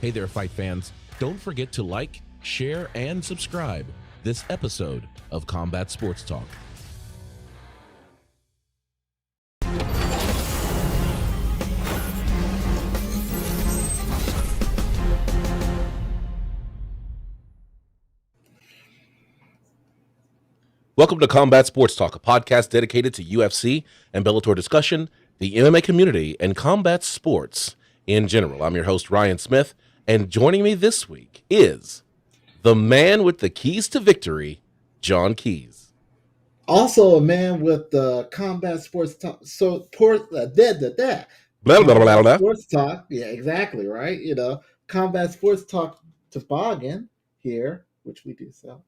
Hey there, fight fans. Don't forget to like, share, and subscribe this episode of Combat Sports Talk. Welcome to Combat Sports Talk, a podcast dedicated to UFC and Bellator discussion, the MMA community, and combat sports in general. I'm your host, Ryan Smith, and joining me this week is the man with the keys to victory, John Keys. Also a man with the Combat Sports Talk. So, blah, Blah, blah, blah, blah. Sports Talk. Yeah, exactly, right? Combat Sports Talk toboggan here, which we do sell.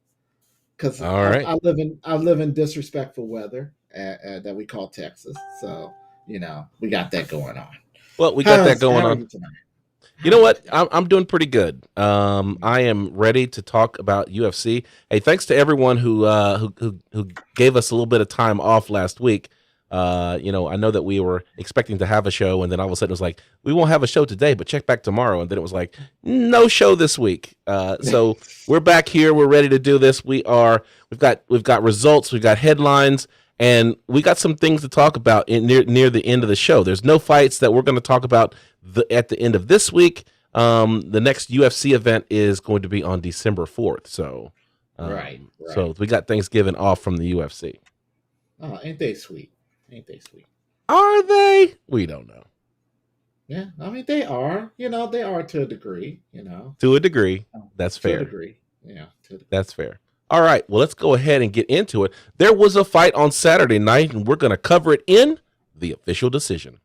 Because I live in disrespectful weather that we call Texas. So, we got that going on. Well, we got that going on. You know what? I'm doing pretty good. I am ready to talk about UFC. Hey, thanks to everyone who gave us a little bit of time off last week. I know that we were expecting to have a show, and then all of a sudden it was like, we won't have a show today, but check back tomorrow. And then it was like, no show this week. So we're back here. We're ready to do this. We've got results. We've got headlines. And we got some things to talk about near the end of the show. There's no fights that we're going to talk about at the end of this week. The next UFC event is going to be on December 4th. So, right. So we got Thanksgiving off from the UFC. Oh, ain't they sweet? Are they? We don't know. Yeah, I mean, they are. They are to a degree, To a degree. That's fair. To a degree. Yeah. That's fair. All right, well, let's go ahead and get into it. There was a fight on Saturday night, and we're going to cover it in the official decision.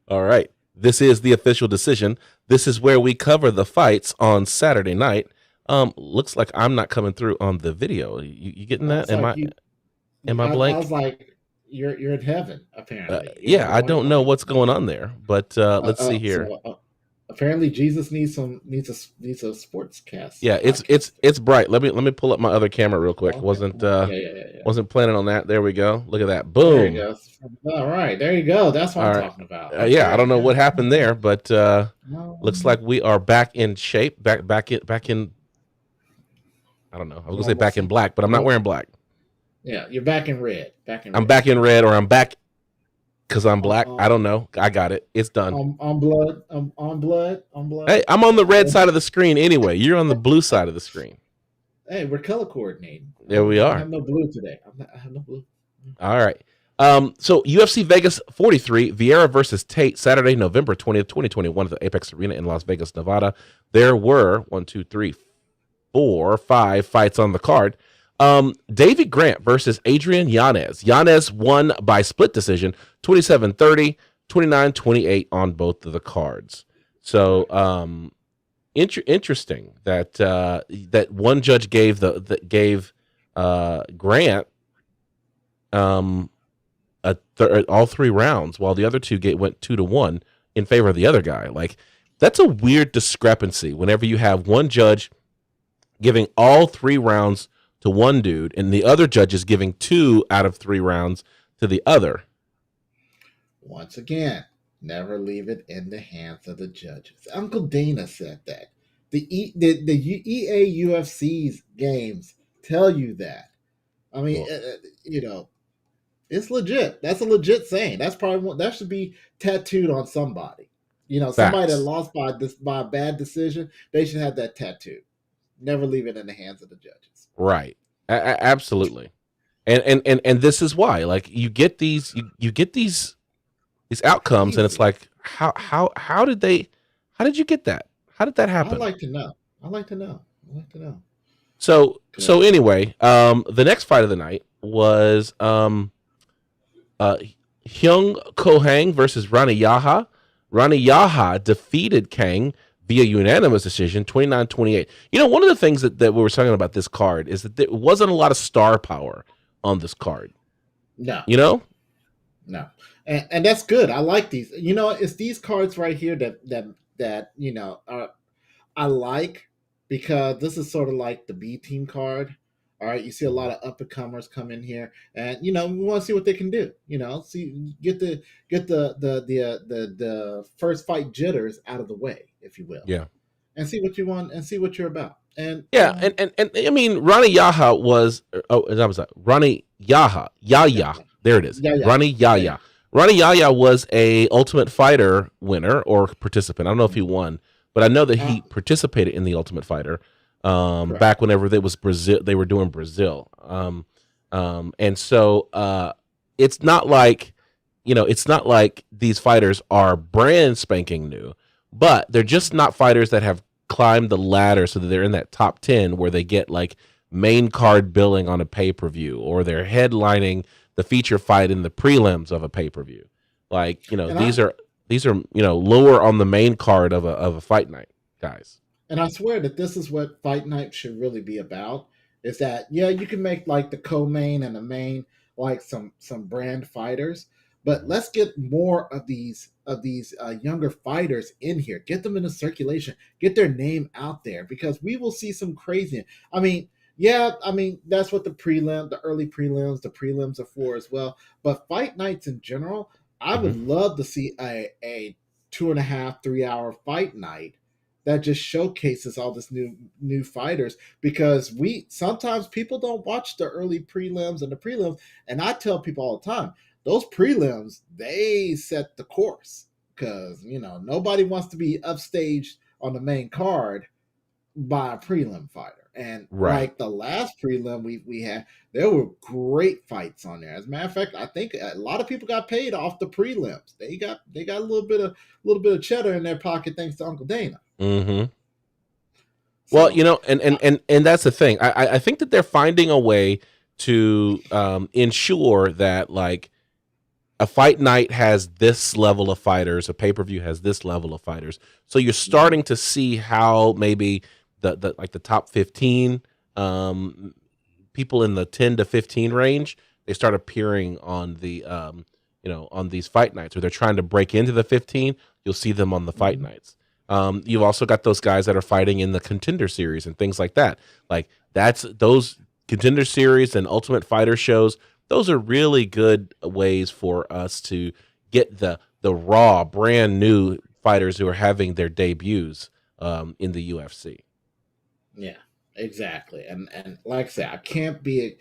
All right, this is the official decision. This is where we cover the fights on Saturday night. Looks like I'm not coming through on the video. You getting that? Am I blank? I was like, you're in heaven, apparently. Yeah, I don't know what's going on there, but let's see here. So, apparently, Jesus needs a sports cast. Yeah, it's bright. Let me pull up my other camera real quick. Okay. Wasn't planning on that. There we go. Look at that. Boom. There you go. All right, there you go. That's what I'm talking about. Yeah, I don't know what happened there, but looks like we are back in shape. Back in. I don't know. I was gonna say back in black, but I'm not wearing black. Yeah, you're back in red. I'm back in red, or I'm back because I'm black. I don't know. I got it. It's done. On blood. On blood. Hey, I'm on the red side of the screen anyway. You're on the blue side of the screen. Hey, we're color coordinating. There we are. I have no blue today. I have no blue. All right. So UFC Vegas 43, Vieira versus Tate, Saturday, November 20th, 2021 at the Apex Arena in Las Vegas, Nevada. There were 5 fights on the card. David Grant versus Adrian Yanez. Yanez won by split decision, 27-30, 29-28 on both of the cards. So, interesting that that one judge gave Grant all 3 rounds, while the other two went 2-1 in favor of the other guy. Like, that's a weird discrepancy whenever you have one judge giving all 3 rounds to one dude, and the other judge is giving 2 out of 3 rounds to the other. Once again, never leave it in the hands of the judges. Uncle Dana said that. The EA UFC's games tell you that. I mean, it's legit. That's a legit saying. That's probably that should be tattooed on somebody. Somebody that lost by a bad decision, they should have that tattooed. Never leave it in the hands of the judges. Right. Absolutely. And this is why, like, you get these outcomes, and it's like, how did you get that? How did that happen? I'd like to know. So anyway, the next fight of the night was Hyung Ko Hang versus Rani Yaha. Rani Yaha defeated Kang via unanimous decision, 29-28. One of the things that we were talking about this card is that there wasn't a lot of star power on this card. No. No. And that's good. I like these. It's these cards right here that I like because this is sort of like the B team card. All right, you see a Mhm. lot of up and comers come in here, and we want to see what they can do. See get the first fight jitters out of the way, if you will, Yeah. and see what you want and see what you're about. And Yeah, and I mean Ronnie Yaha was that was Ronnie Yaha yeah, Yaya. yeah, There it is. yeah, yeah, Ronnie yeah, yeah. Yaya. Ronnie Yaya was a Ultimate Fighter winner or participant. I don't know if he won, but I know that Uh, he participated in the Ultimate Fighter correct. back whenever they was Brazil. They were doing Brazil, and so it's not like it's not like these fighters are brand spanking new, but they're just not fighters that have climbed the ladder so that they're in that top 10 where they get like main card billing on a pay-per-view or they're headlining the feature fight in the prelims of a pay-per-view. Like, And I these are, lower on the main card of a fight night, guys. And I swear that this is what Fight Night should really be about. Is that, yeah, you can make like the co-main and the main like some brand fighters, but Mhm. let's get more of these younger fighters in here. Get them into circulation. Get their name out there because we will see some crazy. I mean, yeah, I mean that's what the early prelims, the prelims are for as well. But fight nights in general, I would Mhm. love to see a 2.5, 3 hour fight night that just showcases all this new fighters because we sometimes people don't watch the early prelims and the prelims, and I tell people all the time those prelims they set the course because nobody wants to be upstaged on the main card by a prelim fighter. And Right. like the last prelim we had, there were great fights on there. As a matter of fact, I think a lot of people got paid off the prelims. They got a little bit of cheddar in their pocket thanks to Uncle Dana. Mhm. Well, So and that's the thing. I think that they're finding a way to ensure that like a fight night has this level of fighters, a pay per view has this level of fighters. So you're mhm, starting to see how maybe the like the top 15 um, people in the 10 to 15 range they start appearing on the on these fight nights, or they're trying to break into the 15. You'll see them on the fight mhm. nights. You've also got those guys that are fighting in the contender series and things like that. Like that's those contender series and ultimate fighter shows, those are really good ways for us to get the raw, brand new fighters who are having their debuts in the UFC. Yeah, exactly. And like I say, I can't be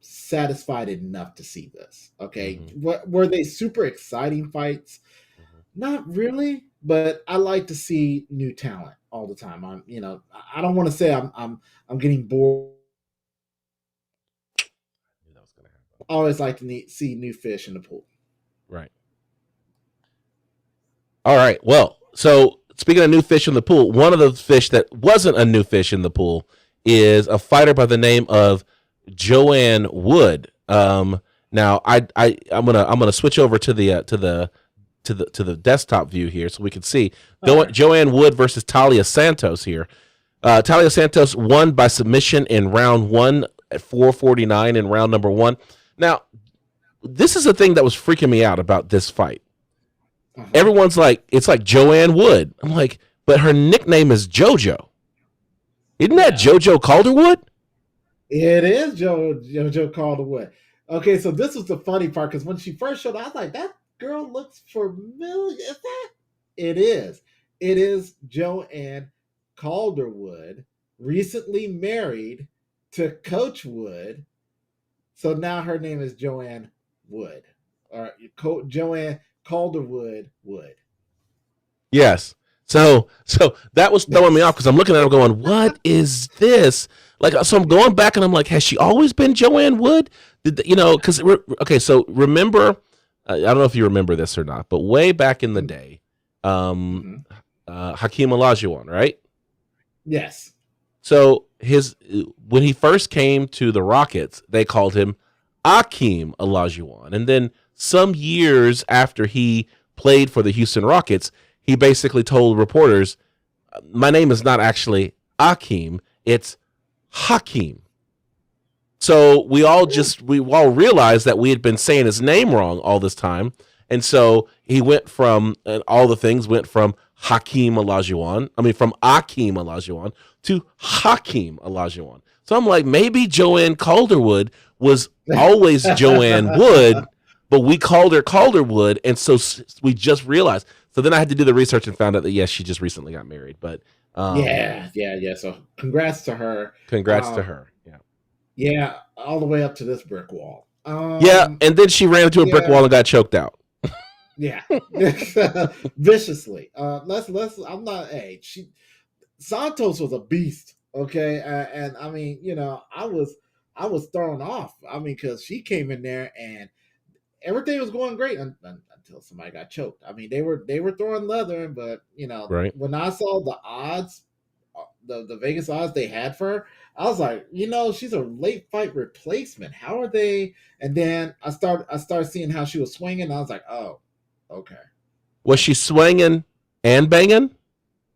satisfied enough to see this. Okay, Hmm. were they super exciting fights? Hmm. Not really, but I like to see new talent all the time. I don't want to say I'm getting bored. I knew that was going to happen. I always like to see new fish in the pool. Right. All right. Well, so speaking of new fish in the pool, one of those fish that wasn't a new fish in the pool is a fighter by the name of Joanne Wood. Now I'm gonna switch over to the desktop view here so we can see All right. Joanne Wood versus Talia Santos here. Talia Santos won by submission in round one at 4:49 in round number one. Now, this is the thing that was freaking me out about this fight. Uh huh. Everyone's like, it's like Joanne Wood. I'm like, but her nickname is JoJo. Isn't that Yeah. JoJo Calderwood? It is Joe Calderwood. Okay, so this was the funny part because when she first showed up, I was like, that girl looks familiar. Is that? It is. It is Joanne Calderwood, recently married to Coach Wood. So now her name is Joanne Wood. Or Joanne Calderwood Wood. Yes. So that was throwing me off because I'm looking at her going, what is this? Like, so I'm going back and I'm like, has she always been Joanne Wood? Because okay, so remember, I don't know if you remember this or not, but way back in the day, um, Mm-hmm. Hakeem Olajuwon, right? Yes. So his when he first came to the Rockets, they called him Akeem Olajuwon, and then some years after he played for the Houston Rockets, he basically told reporters, "My name is not actually Akeem; it's Hakeem." So we all realized that we had been saying his name wrong all this time, and so he went from and all the things went from Hakeem Olajuwon. I mean, from Akeem Olajuwon to Hakeem Olajuwon. So I'm like, maybe Joanne Calderwood was always Joanne Wood, but we called her Calderwood, and so we just realized. So then I had to do the research and found out that yes, she just recently got married. But yeah. So congrats to her. Congrats to her. Yeah. Yeah, all the way up to this brick wall. Yeah, and then she ran into a brick wall and got choked out. Yeah, viciously. Let's. I'm not. Hey, Santos was a beast. Okay, and I mean, I was thrown off. I mean, because she came in there and everything was going great until somebody got choked. I mean, they were throwing leather, but right. When I saw the odds, the Vegas odds they had for her, I was like, she's a late fight replacement. How are they? And then I started seeing how she was swinging. And I was like, oh, okay. Was she swinging and banging?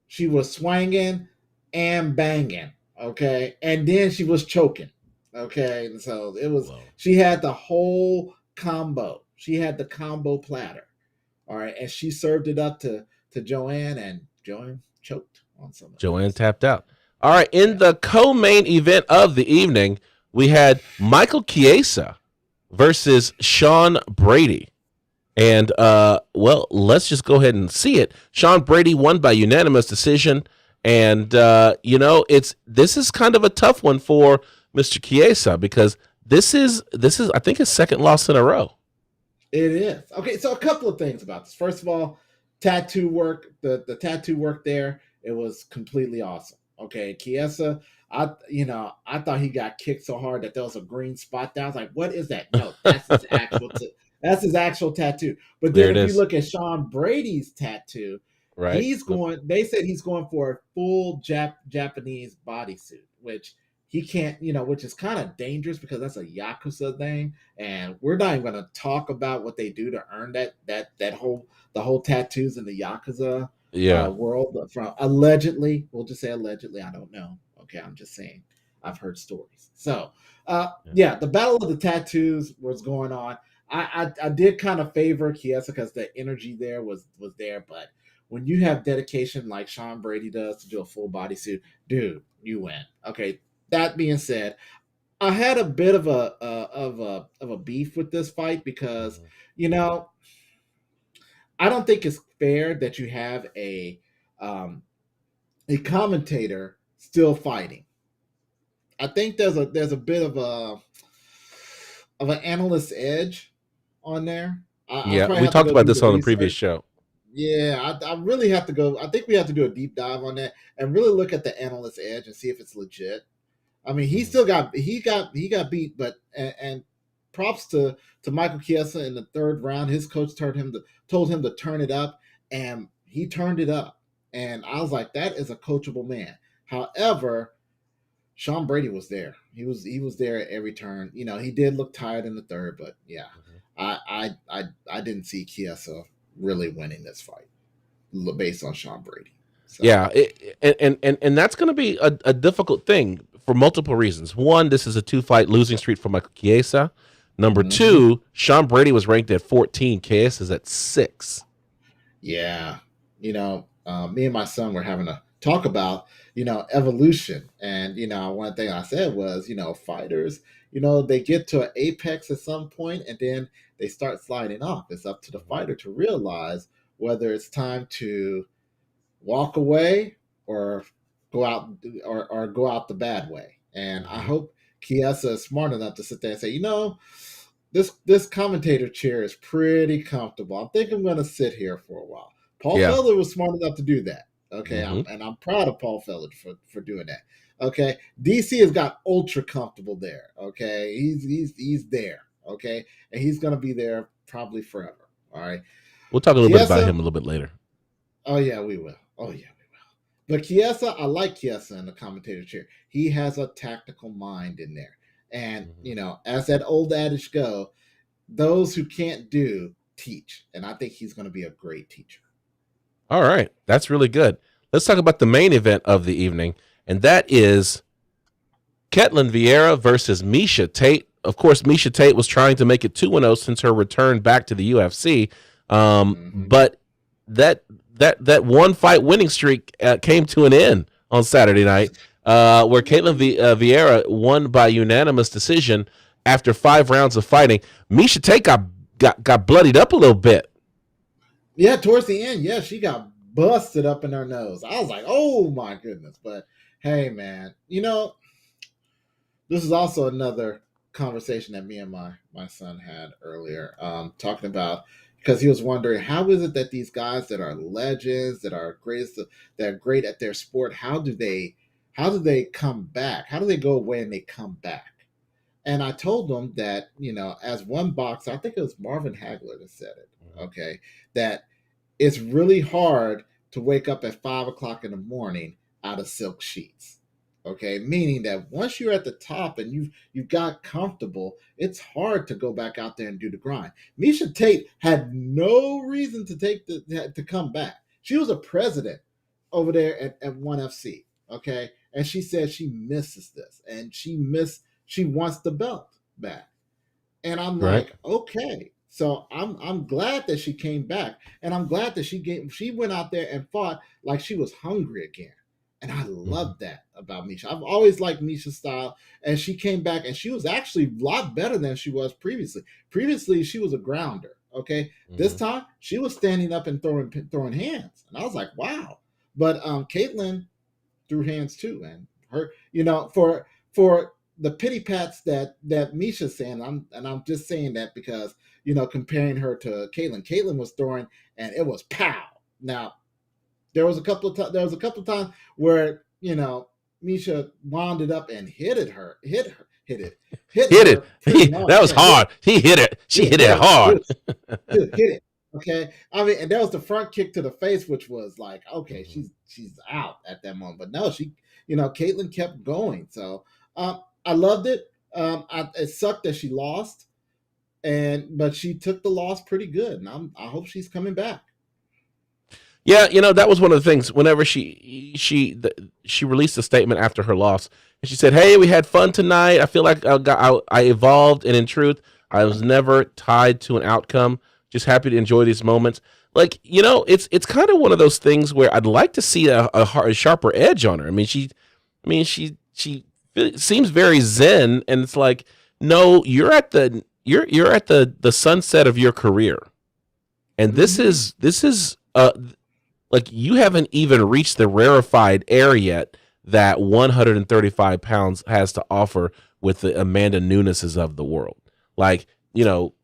She was swinging and banging. Okay, and then she was choking. Okay, so it was. Whoa. She had the whole combo. She had the combo platter. All right, and she served it up to Joanne, and Joanne choked on some. Joanne tapped out. All right, in the co-main event of the evening, we had Michael Chiesa versus Sean Brady. And, well, let's just go ahead and see it. Sean Brady won by unanimous decision. And, this is kind of a tough one for Mr. Chiesa because this is I think, his second loss in a row. It is. Okay, so a couple of things about this. First of all, tattoo work, the tattoo work there, it was completely awesome. Okay, Chiesa, I thought he got kicked so hard that there was a green spot there. I was like, what is that? No, that's his actual that's his actual tattoo. But then if you look at Sean Brady's tattoo, right, they said he's going for a full Japanese bodysuit, which he can't, which is kind of dangerous because that's a Yakuza thing. And we're not even going to talk about what they do to earn the whole tattoos in the Yakuza world. From allegedly, we'll just say allegedly. I don't know. Okay, I'm just saying. I've heard stories. So, the battle of the tattoos was going on. I did kind of favor Chiesa because the energy there was there, but when you have dedication like Sean Brady does to do a full bodysuit, dude, you win. Okay. That being said, I had a bit of a beef with this fight because I don't think it's fair that you have a commentator still fighting. I think there's a bit of an analyst edge on there. We talked about this on the previous show. Yeah, I really have to go. I think we have to do a deep dive on that and really look at the analyst edge and see if it's legit. I mean, he still got beat, but and props to Michael Chiesa in the third round. His coach told him to turn it up, and he turned it up. And I was like, that is a coachable man. However, Sean Brady was there. He was there at every turn. He did look tired in the third, but yeah, I didn't see Chiesa really winning this fight based on Sean Brady. So. Yeah, and that's going to be a difficult thing for multiple reasons. One, this is a 2-fight losing streak for Michael Chiesa. Number two, Sean Brady was ranked at 14. Chiesa is at 6. Yeah, me and my son were having a talk about evolution, and one thing I said was fighters they get to an apex at some point and then they start sliding off. It's up to the fighter to realize whether it's time to walk away or go out or go out the bad way. And I hope Chiesa is smart enough to sit there and say, this commentator chair is pretty comfortable. I think I'm going to sit here for a while. Paul Felder was smart enough to do that. Okay, I'm proud of Paul Felder for doing that. Okay, DC has got ultra comfortable there. Okay, he's there. Okay, and he's going to be there probably forever. All right, we'll talk a little bit about him a little bit later. Oh yeah, we will. But Chiesa, I like Chiesa in the commentator chair. He has a tactical mind in there. And, as that old adage go, those who can't do, teach. And I think he's going to be a great teacher. All right. That's really good. Let's talk about the main event of the evening, and that is Ketlen Vieira versus Miesha Tate. Of course, Miesha Tate was trying to make it 2-0 since her return back to the UFC. But that one fight winning streak came to an end on Saturday night, where Ketlen Vieira won by unanimous decision after 5 rounds of fighting. Miesha Tata got bloodied up a little bit. Yeah, towards the end, yeah, she got busted up in her nose. I was like, oh my goodness. But hey, man, this is also another conversation that me and my son had earlier, talking about, because he was wondering, how is it that these guys that are legends, that are greatest, that are great at their sport, how do they come back? How do they go away and they come back? And I told them that, as one boxer, I think it was Marvin Hagler that said it, okay, that it's really hard to wake up at 5 o'clock in the morning out of silk sheets. Okay, meaning that once you're at the top and you've got comfortable, it's hard to go back out there and do the grind. Miesha Tate had no reason to come back. She was a president over there at ONE FC. Okay, and she said she misses this and she wants the belt back. And I'm Right. like, okay. So I'm glad that she came back, and I'm glad that she went out there and fought like she was hungry again. And I love that about Miesha. I've always liked Miesha's style, and she came back, and she was actually a lot better than she was previously. Previously, she was a grounder. Okay, this time she was standing up and throwing hands, and I was like, wow. But Ketlen threw hands too, and her, for the pity pats that Miesha's saying, I'm just saying that because comparing her to Ketlen. Ketlen was throwing and it was pow. Now there was a couple of times where Miesha wound it up and hit it. Hit Hit her pretty it. hard. That was Yeah, hard. He hit it. She hit it hard. hit it. Okay, I mean, and there was the front kick to the face, which was like, okay, she's out at that moment. But no, Ketlen kept going. So I loved it. It sucked that she lost, but she took the loss pretty good, and I hope she's coming back. Yeah, that was one of the things. Whenever she released a statement after her loss, and she said, "Hey, we had fun tonight. I feel like I evolved, and in truth, I was never tied to an outcome. Just happy to enjoy these moments." Like, it's kind of one of those things where I'd like to see a sharper edge on her. She seems very zen, and it's like, no, you're at the sunset of your career, and this is like, you haven't even reached the rarefied air yet that 135 pounds has to offer with the Amanda Nunes's of the world. Like,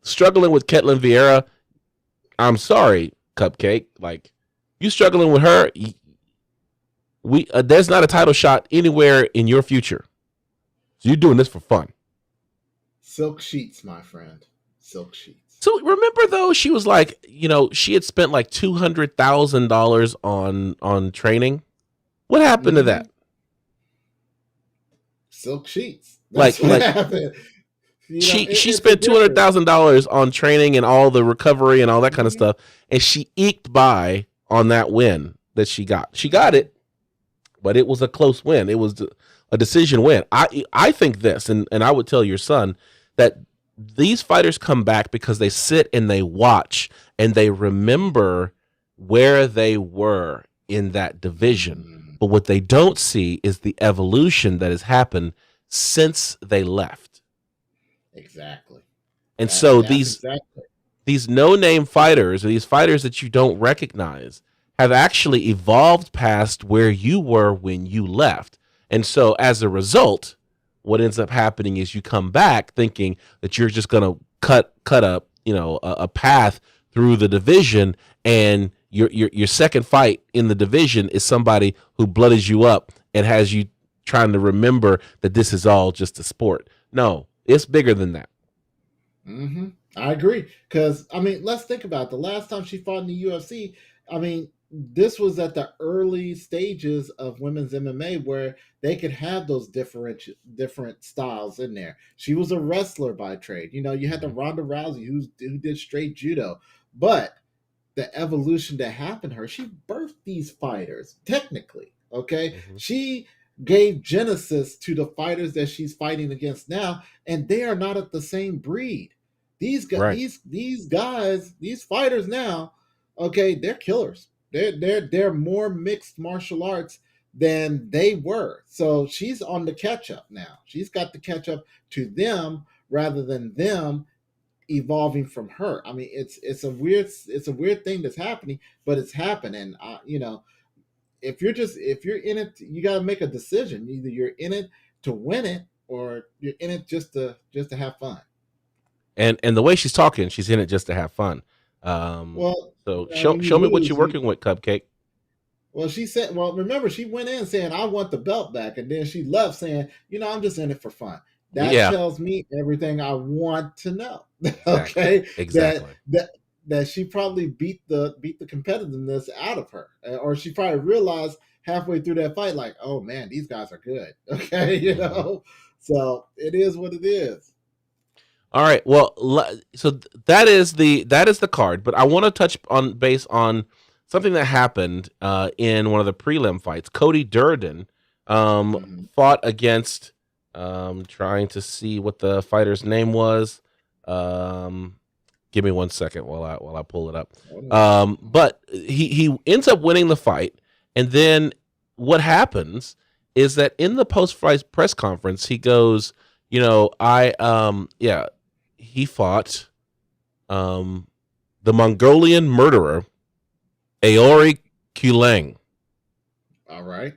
struggling with Ketlen Vieira, I'm sorry, Cupcake. Like, you struggling with her, there's not a title shot anywhere in your future. So you're doing this for fun. Silk sheets, my friend. Silk sheets. So remember, though, she was like, she had spent like $200,000 on training. What happened to that? Silk sheets. That's what happened. She spent $200,000 on training and all the recovery and all that kind of stuff, and she eked by on that win that she got. She got it, but it was a close win. It was a decision win. I think this, and I would tell your son that these fighters come back because they sit and they watch and they remember where they were in that division. But what they don't see is the evolution that has happened since they left. Exactly. And so these no-name fighters, or these fighters that you don't recognize, have actually evolved past where you were when you left. And so as a result, what ends up happening is you come back thinking that you're just going to cut up, a path through the division, and your second fight in the division is somebody who blooded you up and has you trying to remember that this is all just a sport. No, it's bigger than that. I agree, because let's think about it. The last time she fought in the UFC. This was at the early stages of women's MMA where they could have those different styles in there. She was a wrestler by trade. You had the Ronda Rousey who did straight judo, but the evolution that happened to her, she birthed these fighters technically. Okay, she gave genesis to the fighters that she's fighting against now, and they are not at the same breed. These guys, these fighters now, okay, they're killers. They're more mixed martial arts than they were. So she's on the catch up now. She's got to catch up to them rather than them evolving from her. I mean, it's a weird thing that's happening, but it's happening. If you're in it, you got to make a decision. Either you're in it to win it, or you're in it just to have fun. And the way she's talking, she's in it just to have fun. Well, So I mean, you show me what you're lose. working with, Cupcake. Well, she said, well, remember, she went in saying, I want the belt back. And then she left saying, I'm just in it for fun. That Yeah, tells me everything I want to know. exactly, Okay. That, exactly. that, that she probably beat the competitiveness out of her. Or she probably realized halfway through that fight, like, oh man, these guys are good. Okay. So it is what it is. All right. Well, so that is the card, but I want to touch on base on something that happened in one of the prelim fights. Cody Durden Mm-hmm. fought against trying to see what the fighter's name was. Um, Give me 1 second while I pull it up. But he ends up winning the fight, and then what happens is that in the post fight press conference, he goes, he fought the Mongolian murderer Aori Kuleng. All right.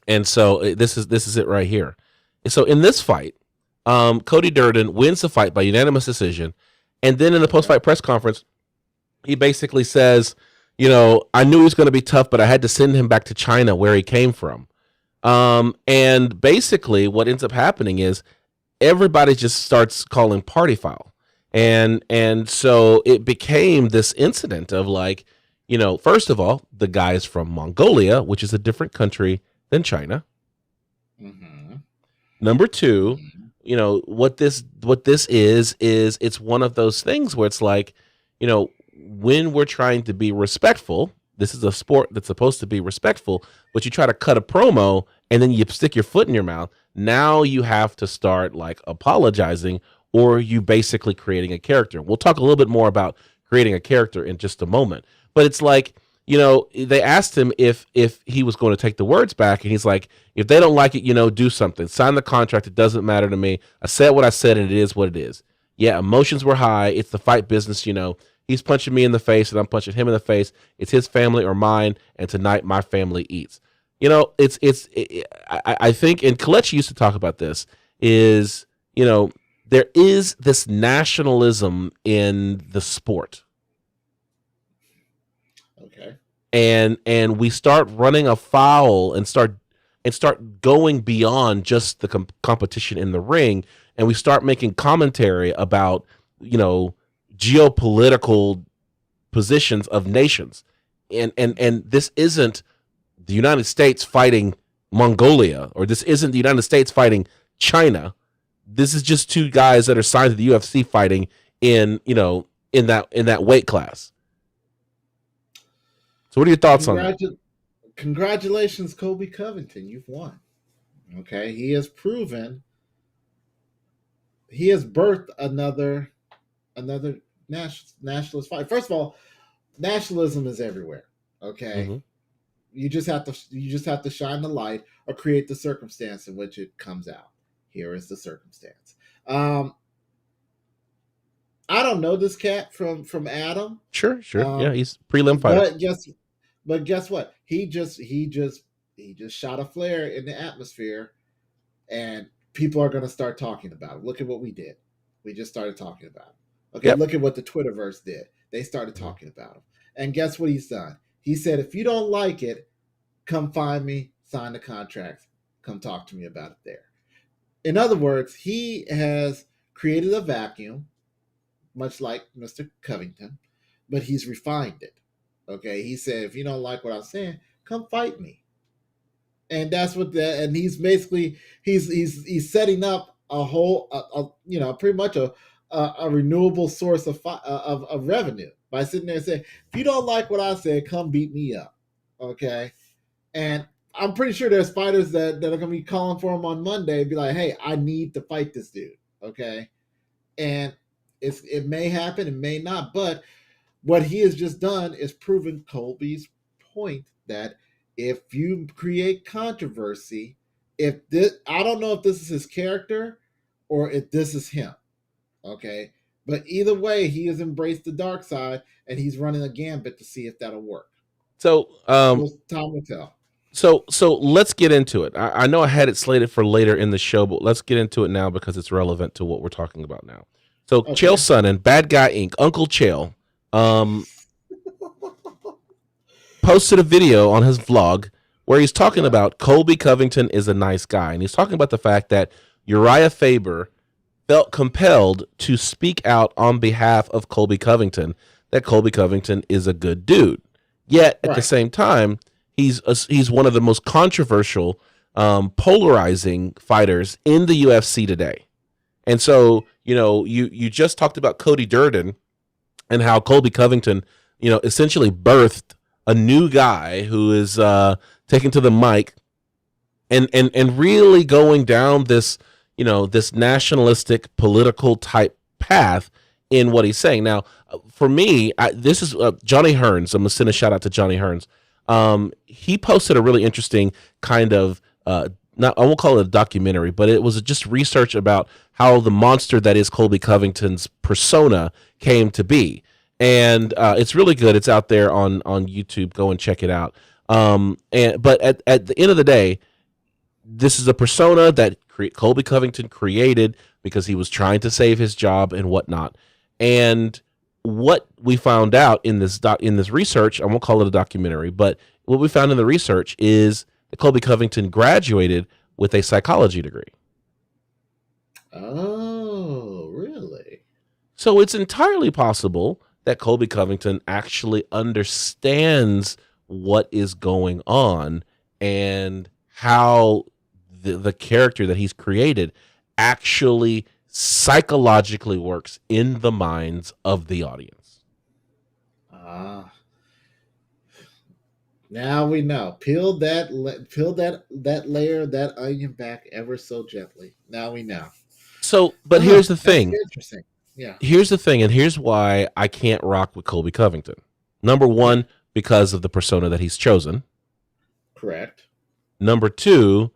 And so this is it right here. And so in this fight, Cody Durden wins the fight by unanimous decision. And then in the post fight press conference, he basically says, I knew he was going to be tough, but I had to send him back to China where he came from. And basically what ends up happening is everybody just starts calling party foul. And so it became this incident of like, first of all, the guy's from Mongolia, which is a different country than China. Mm-hmm. Number two, what this is it's one of those things where it's like, when we're trying to be respectful, this is a sport that's supposed to be respectful, but you try to cut a promo and then you stick your foot in your mouth. Now you have to start like apologizing, or you basically creating a character. We'll talk a little bit more about creating a character in just a moment. But it's like, they asked him if he was going to take the words back, and he's like, if they don't like it, do something. Sign the contract. It doesn't matter to me. I said what I said, and it is what it is. Yeah, emotions were high. It's the fight business, He's punching me in the face, and I'm punching him in the face. It's his family or mine, and tonight my family eats. I think, and Kelechi used to talk about this, is, there is this nationalism in the sport. Okay. And we start running afoul and start going beyond just the competition in the ring, and we start making commentary about geopolitical positions of nations, and this isn't the United States fighting Mongolia, or this isn't the United States fighting China. This is just two guys that are signed to the UFC fighting in that weight class. So what are your thoughts on that? Congratulations, Kobe Covington. You've won. Okay. He has proven, he has birthed another nationalist fight. First of all, nationalism is everywhere. Okay. Mm-hmm. You just have to shine the light or create the circumstance in which it comes out. Here is the circumstance. I don't know this cat from Adam. Sure. Yeah, he's prelim fighter. But guess what? He just shot a flare in the atmosphere, and people are going to start talking about it. Look at what we did. We just started talking about it. Okay, Yep. look at what the Twitterverse did. They started talking about him. And guess what he's done? He said, if you don't like it, come find me, sign the contracts, come talk to me about it there. In other words, he has created a vacuum, much like Mr. Covington, but he's refined it. Okay, he said, if you don't like what I'm saying, come fight me. And that's what and he's basically he's setting up a whole pretty much a renewable source of revenue by sitting there and saying, if you don't like what I said, come beat me up. Okay. And I'm pretty sure there's fighters that are going to be calling for him on Monday and be like, hey, I need to fight this dude. Okay. And it may happen, it may not, but what he has just done is proven Colby's point that if you create controversy, if this, I don't know if this is his character or if this is him. Okay. But either way, he has embraced the dark side and he's running a gambit to see if that'll work. So, time will tell. So let's get into it. I know I had it slated for later in the show, but let's get into it now because it's relevant to what we're talking about now. So Chael Sonnen, Bad Guy Inc., Uncle Chael, posted a video on his vlog where he's talking about Colby Covington is a nice guy. And he's talking about the fact that Uriah Faber felt compelled to speak out on behalf of Colby Covington, that Colby Covington is a good dude. Yet, at the same time, he's one of the most controversial, polarizing fighters in the UFC today. And so, you just talked about Cody Durden and how Colby Covington, essentially birthed a new guy who is taken to the mic and really going down this, this nationalistic political type path in what he's saying. Now, for me, this is Johnny Hearns. I'm going to send a shout out to Johnny Hearns. He posted a really interesting kind of, I won't call it a documentary, but it was just research about how the monster that is Colby Covington's persona came to be. And it's really good. It's out there on YouTube. Go and check it out. But at the end of the day, this is a persona that Colby Covington created because he was trying to save his job and whatnot. And what we found out in this research, I won't call it a documentary, but what we found in the research is that Colby Covington graduated with a psychology degree. Oh, really? So it's entirely possible that Colby Covington actually understands what is going on and how the character that he's created actually psychologically works in the minds of the audience. Now we know. Peel that layer, that onion back ever so gently. Now we know. So, but here's the thing. Interesting. Yeah. Here's the thing, and here's why I can't rock with Colby Covington. Number one, because of the persona that he's chosen. Correct. Number two,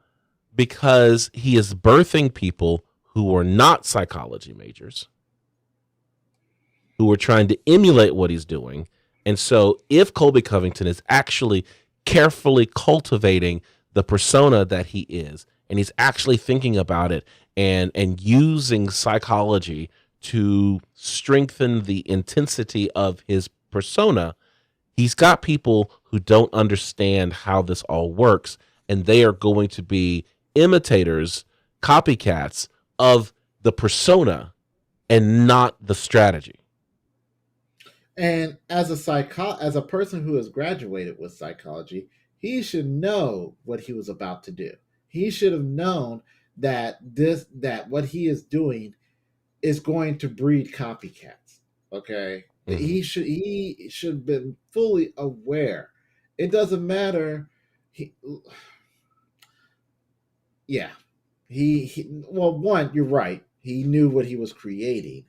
because he is birthing people who are not psychology majors, who are trying to emulate what he's doing. And so if Colby Covington is actually carefully cultivating the persona that he is, and he's actually thinking about it and using psychology to strengthen the intensity of his persona, he's got people who don't understand how this all works, and they are going to be imitators, copycats of the persona and not the strategy. And as a person who has graduated with psychology, he should know what he was about to do. He should have known that what he is doing is going to breed copycats. Okay. Mm-hmm. He should have been fully aware. It doesn't matter. Well, one, you're right. He knew what he was creating.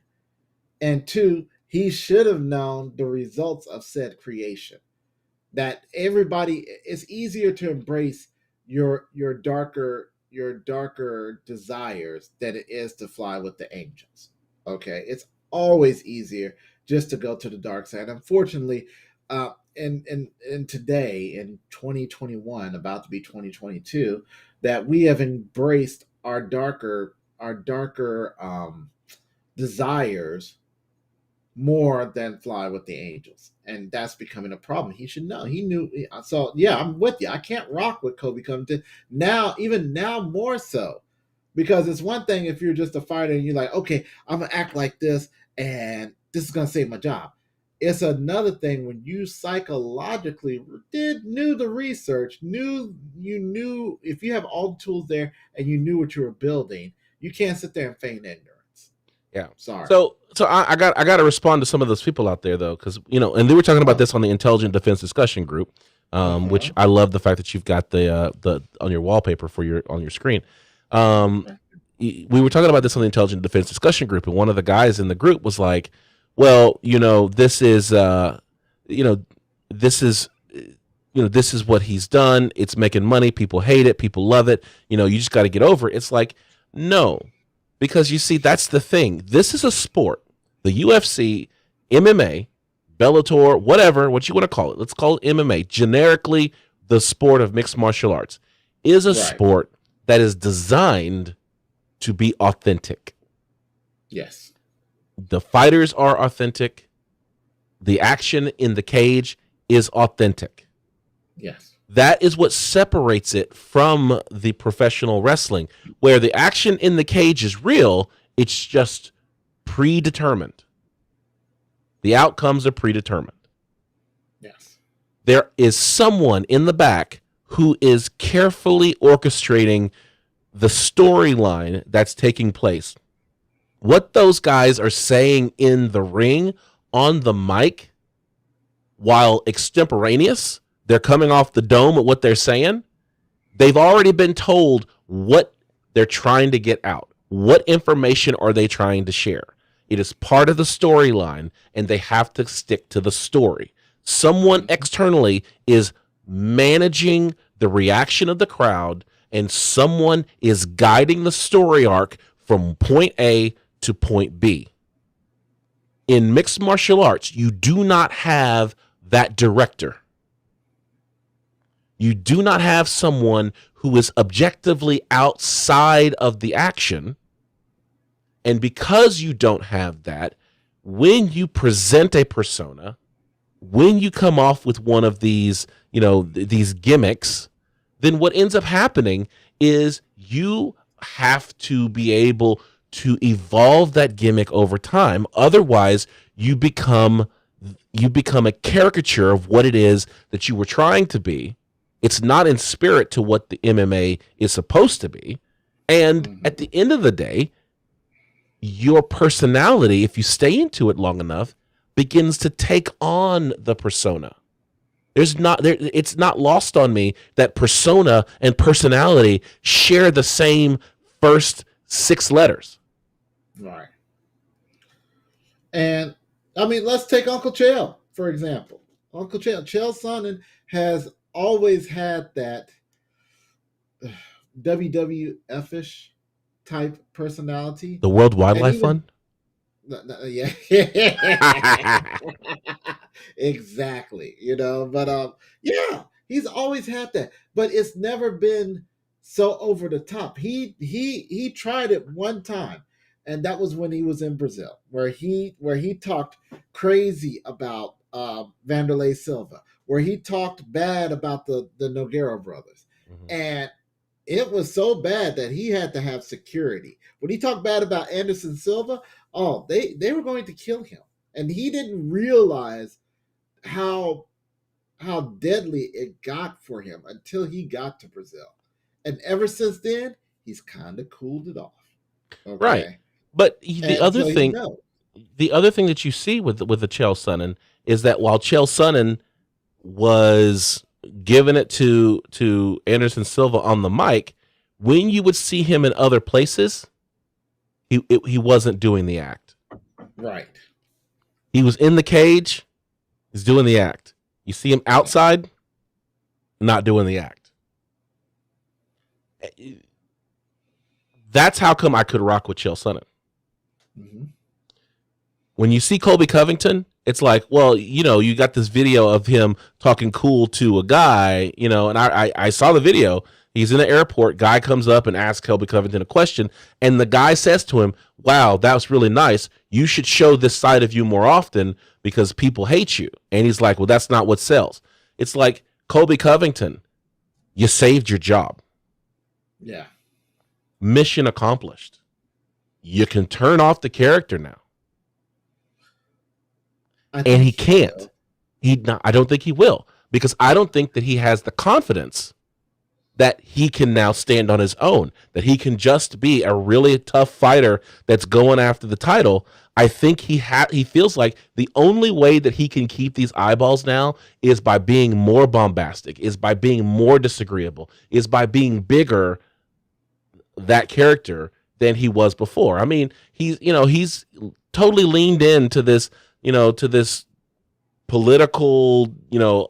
And two, he should have known the results of said creation. That everybody, it's easier to embrace your darker desires than it is to fly with the angels. Okay, it's always easier just to go to the dark side. Unfortunately, in today, in 2021, about to be 2022, that we have embraced our darker desires more than fly with the angels, and that's becoming a problem. He should know. He knew. So yeah, I'm with you. I can't rock with Colby Covington now, even now more so, because it's one thing if you're just a fighter and you're like, okay, I'm gonna act like this and this is gonna save my job. It's another thing when you psychologically knew the research, knew if you have all the tools there and you knew what you were building, you can't sit there and feign ignorance. Yeah, sorry. So I got to respond to some of those people out there though, because and they were talking about this on the Intelligent Defense discussion group, which I love the fact that you've got the on your wallpaper on your screen. We were talking about this on the Intelligent Defense discussion group, and one of the guys in the group was like, "Well, this is this is what he's done. It's making money. People hate it. People love it. You just got to get over it. It's like, no, because you see, that's the thing. This is a sport. The UFC, MMA, Bellator, what you want to call it. Let's call it MMA. Generically, the sport of mixed martial arts is a sport that is designed to be authentic. Yes. The fighters are authentic. The action in the cage is authentic. Yes. That is what separates it from the professional wrestling, where the action in the cage is real. It's just predetermined. The outcomes are predetermined. Yes. There is someone in the back who is carefully orchestrating the storyline that's taking place. What those guys are saying in the ring, on the mic, while extemporaneous, they're coming off the dome at what they're saying. They've already been told what they're trying to get out. What information are they trying to share? It is part of the storyline, and they have to stick to the story. Someone externally is managing the reaction of the crowd, and someone is guiding the story arc from point A to point B. In mixed martial arts, you do not have that director. You do not have someone who is objectively outside of the action. And because you don't have that, when you present a persona, when you come off with one of these, these gimmicks, then what ends up happening is you have to be able to evolve that gimmick over time. Otherwise, you become a caricature of what it is that you were trying to be. It's not in spirit to what the MMA is supposed to be. And at the end of the day, your personality, if you stay into it long enough, begins to take on the persona. It's not lost on me that persona and personality share the same first 6 letters. Right. And I mean, let's take Uncle Chael, for example. Uncle Chael Sonnen has always had that WWF-ish type personality. The World Wildlife Fund? Yeah. Exactly. But yeah, he's always had that. But it's never been so over the top. He tried it one time, and that was when he was in Brazil, where he talked crazy about Vanderlei Silva, where he talked bad about the Nogueira brothers. And it was so bad that he had to have security. When he talked bad about Anderson Silva, they were going to kill him. And he didn't realize how deadly it got for him until he got to Brazil. And ever since then, he's kind of cooled it off. Okay? Right. But the other thing that you see with the Chael Sonnen is that while Chael Sonnen was giving it to Anderson Silva on the mic, when you would see him in other places, he wasn't doing the act. Right. He was in the cage, he's doing the act. You see him outside, not doing the act. That's how come I could rock with Chael Sonnen. Mm-hmm. When you see Colby Covington, it's like, well, you got this video of him talking cool to a guy, and I saw the video. He's in the airport. Guy comes up and asks Colby Covington a question, and the guy says to him, "Wow, that was really nice. You should show this side of you more often because people hate you." And he's like, "Well, that's not what sells." It's like, Colby Covington, you saved your job. Yeah. Mission accomplished. You can turn off the character now. And he can't. I don't think he will, because I don't think that he has the confidence that he can now stand on his own, that he can just be a really tough fighter that's going after the title. I think he feels like the only way that he can keep these eyeballs now is by being more bombastic, is by being more disagreeable, is by being bigger, that character, than he was before. I mean, he's totally leaned into this, to this political,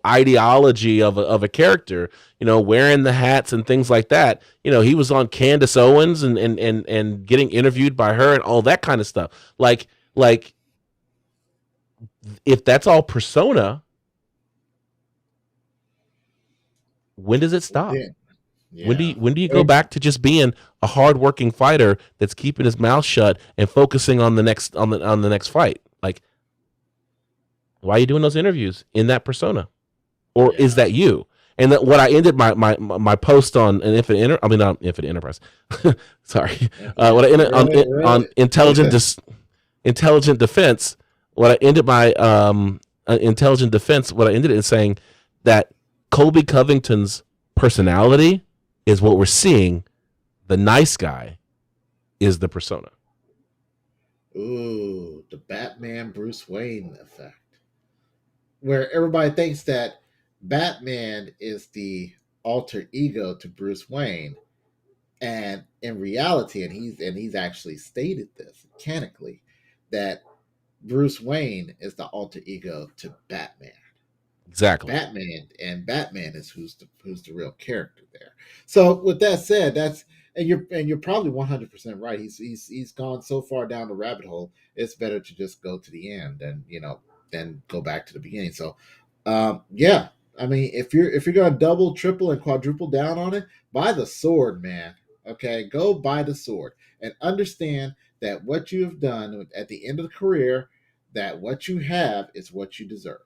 ideology of a character, wearing the hats and things like that. He was on Candace Owens and getting interviewed by her and all that kind of stuff. Like if that's all persona, when does it stop? Yeah. When do you go back to just being a hardworking fighter that's keeping his mouth shut and focusing on the next on the next fight? Like, why are you doing those interviews in that persona, or is that you? And that what I ended my post on an not Infinite Enterprise. Sorry, what I ended on intelligent defense. What I ended my intelligent defense. What I ended it in saying that Colby Covington's personality is what we're seeing. The nice guy is the persona. Ooh, the Batman Bruce Wayne effect, where everybody thinks that Batman is the alter ego to Bruce Wayne, and in reality, and he's actually stated this mechanically, that Bruce Wayne is the alter ego to Batman. Exactly. Batman is who's the real character there. So with that said, you're probably 100% right. He's gone so far down the rabbit hole. It's better to just go to the end than go back to the beginning. So yeah, I mean, if you're gonna double, triple, and quadruple down on it, buy the sword, man. Okay, go buy the sword and understand that what you have done at the end of the career, that what you have is what you deserve.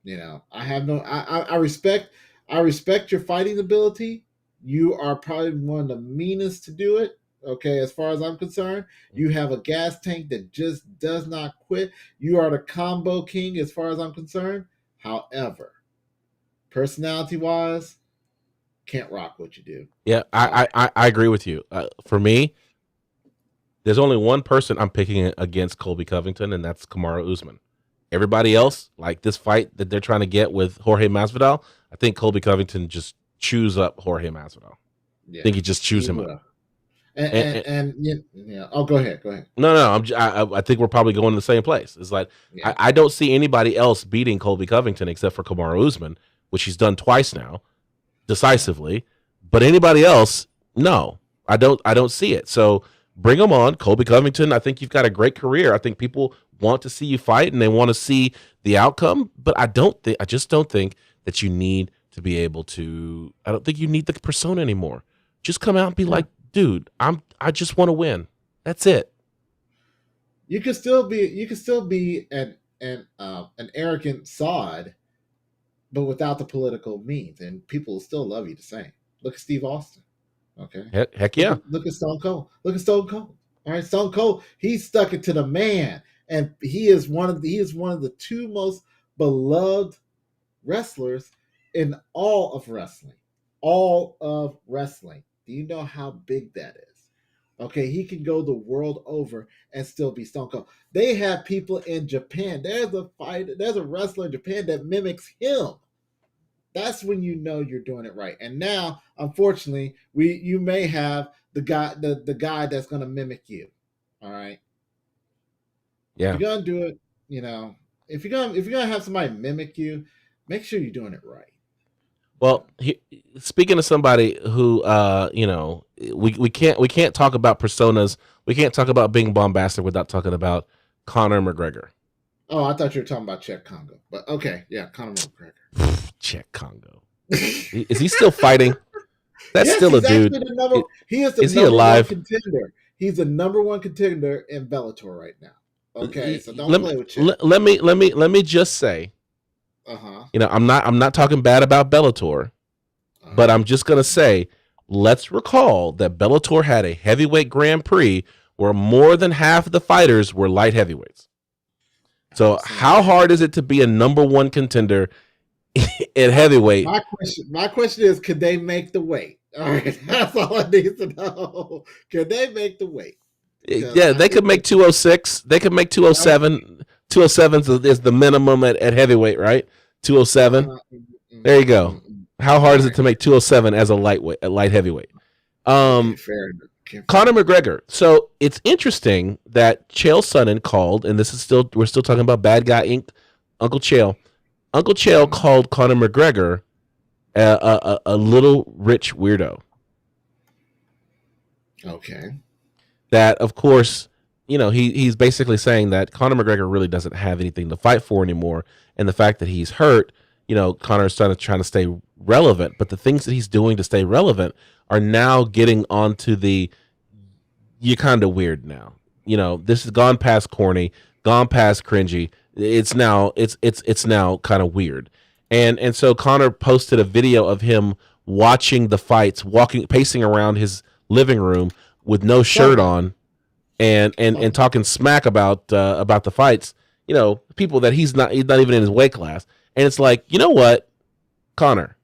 I respect your fighting ability. You are probably one of the meanest to do it. Okay, as far as I'm concerned, you have a gas tank that just does not quit. You are the combo king as far as I'm concerned. However, personality wise, can't rock what you do. Yeah, I agree with you. For me, there's only one person I'm picking against Colby Covington, and that's Kamaru Usman. Everybody else, like this fight that they're trying to get with Jorge Masvidal, I think Colby Covington just chews up Jorge Masvidal. Yeah, I think he just chews him up. Oh, go ahead. No. I think we're probably going to the same place. It's like I don't see anybody else beating Colby Covington except for Kamaru Usman, which he's done twice now, decisively. But anybody else, no, I don't see it. So bring him on, Colby Covington. I think you've got a great career. I think people want to see you fight and they want to see the outcome. But I just don't think that you need to be able to. I don't think you need the persona anymore. Just come out and be like, dude, I just want to win. That's it. You can still be an arrogant sod, but without the political means, and people will still love you the same. Look at Steve Austin. Okay. Heck yeah. Look at Stone Cold. All right, Stone Cold. He stuck it to the man, and he is one of the two most beloved wrestlers in all of wrestling. All of wrestling. Do you know how big that is? Okay, he can go the world over and still be Stone Cold. They have people in Japan. There's a wrestler in Japan that mimics him. That's when you know you're doing it right. And now, unfortunately, you may have the guy that's going to mimic you. All right. Yeah. If you're gonna do it, if you're gonna have somebody mimic you, make sure you're doing it right. Well, speaking of somebody who, we can't talk about personas. We can't talk about being bombastic without talking about Conor McGregor. Oh, I thought you were talking about Czech Congo, but okay, yeah, Conor McGregor. Czech Congo. Is he still fighting? That's still a dude. He is the number one contender. He's the number one contender in Bellator right now. Okay, so don't play with Czech. Let me just say. I'm not talking bad about Bellator, but I'm just gonna say, let's recall that Bellator had a heavyweight Grand Prix where more than half of the fighters were light heavyweights. So how hard is it to be a number one contender in heavyweight? My question is, could they make the weight? All right, that's all I need to know. Could they make the weight? Yeah, they could make 206. They could make 207. 207 is the minimum at heavyweight, right? 207. There you go. How hard is it to make 207 as a light heavyweight? Conor McGregor. So it's interesting that Chael Sonnen called, and we're still talking about Bad Guy Inc. Uncle Chael. Uncle Chael called Conor McGregor a little rich weirdo. Okay. That, of course, he's basically saying that Conor McGregor really doesn't have anything to fight for anymore, and the fact that he's hurt, Conor's trying to stay relevant, but the things that he's doing to stay relevant are now getting onto the you're kind of weird now. This has gone past corny, gone past cringy. It's now kind of weird. And so Conor posted a video of him watching the fights, pacing around his living room with no shirt on, and talking smack about the fights. People that he's not even in his weight class. And it's like, you know what, Conor,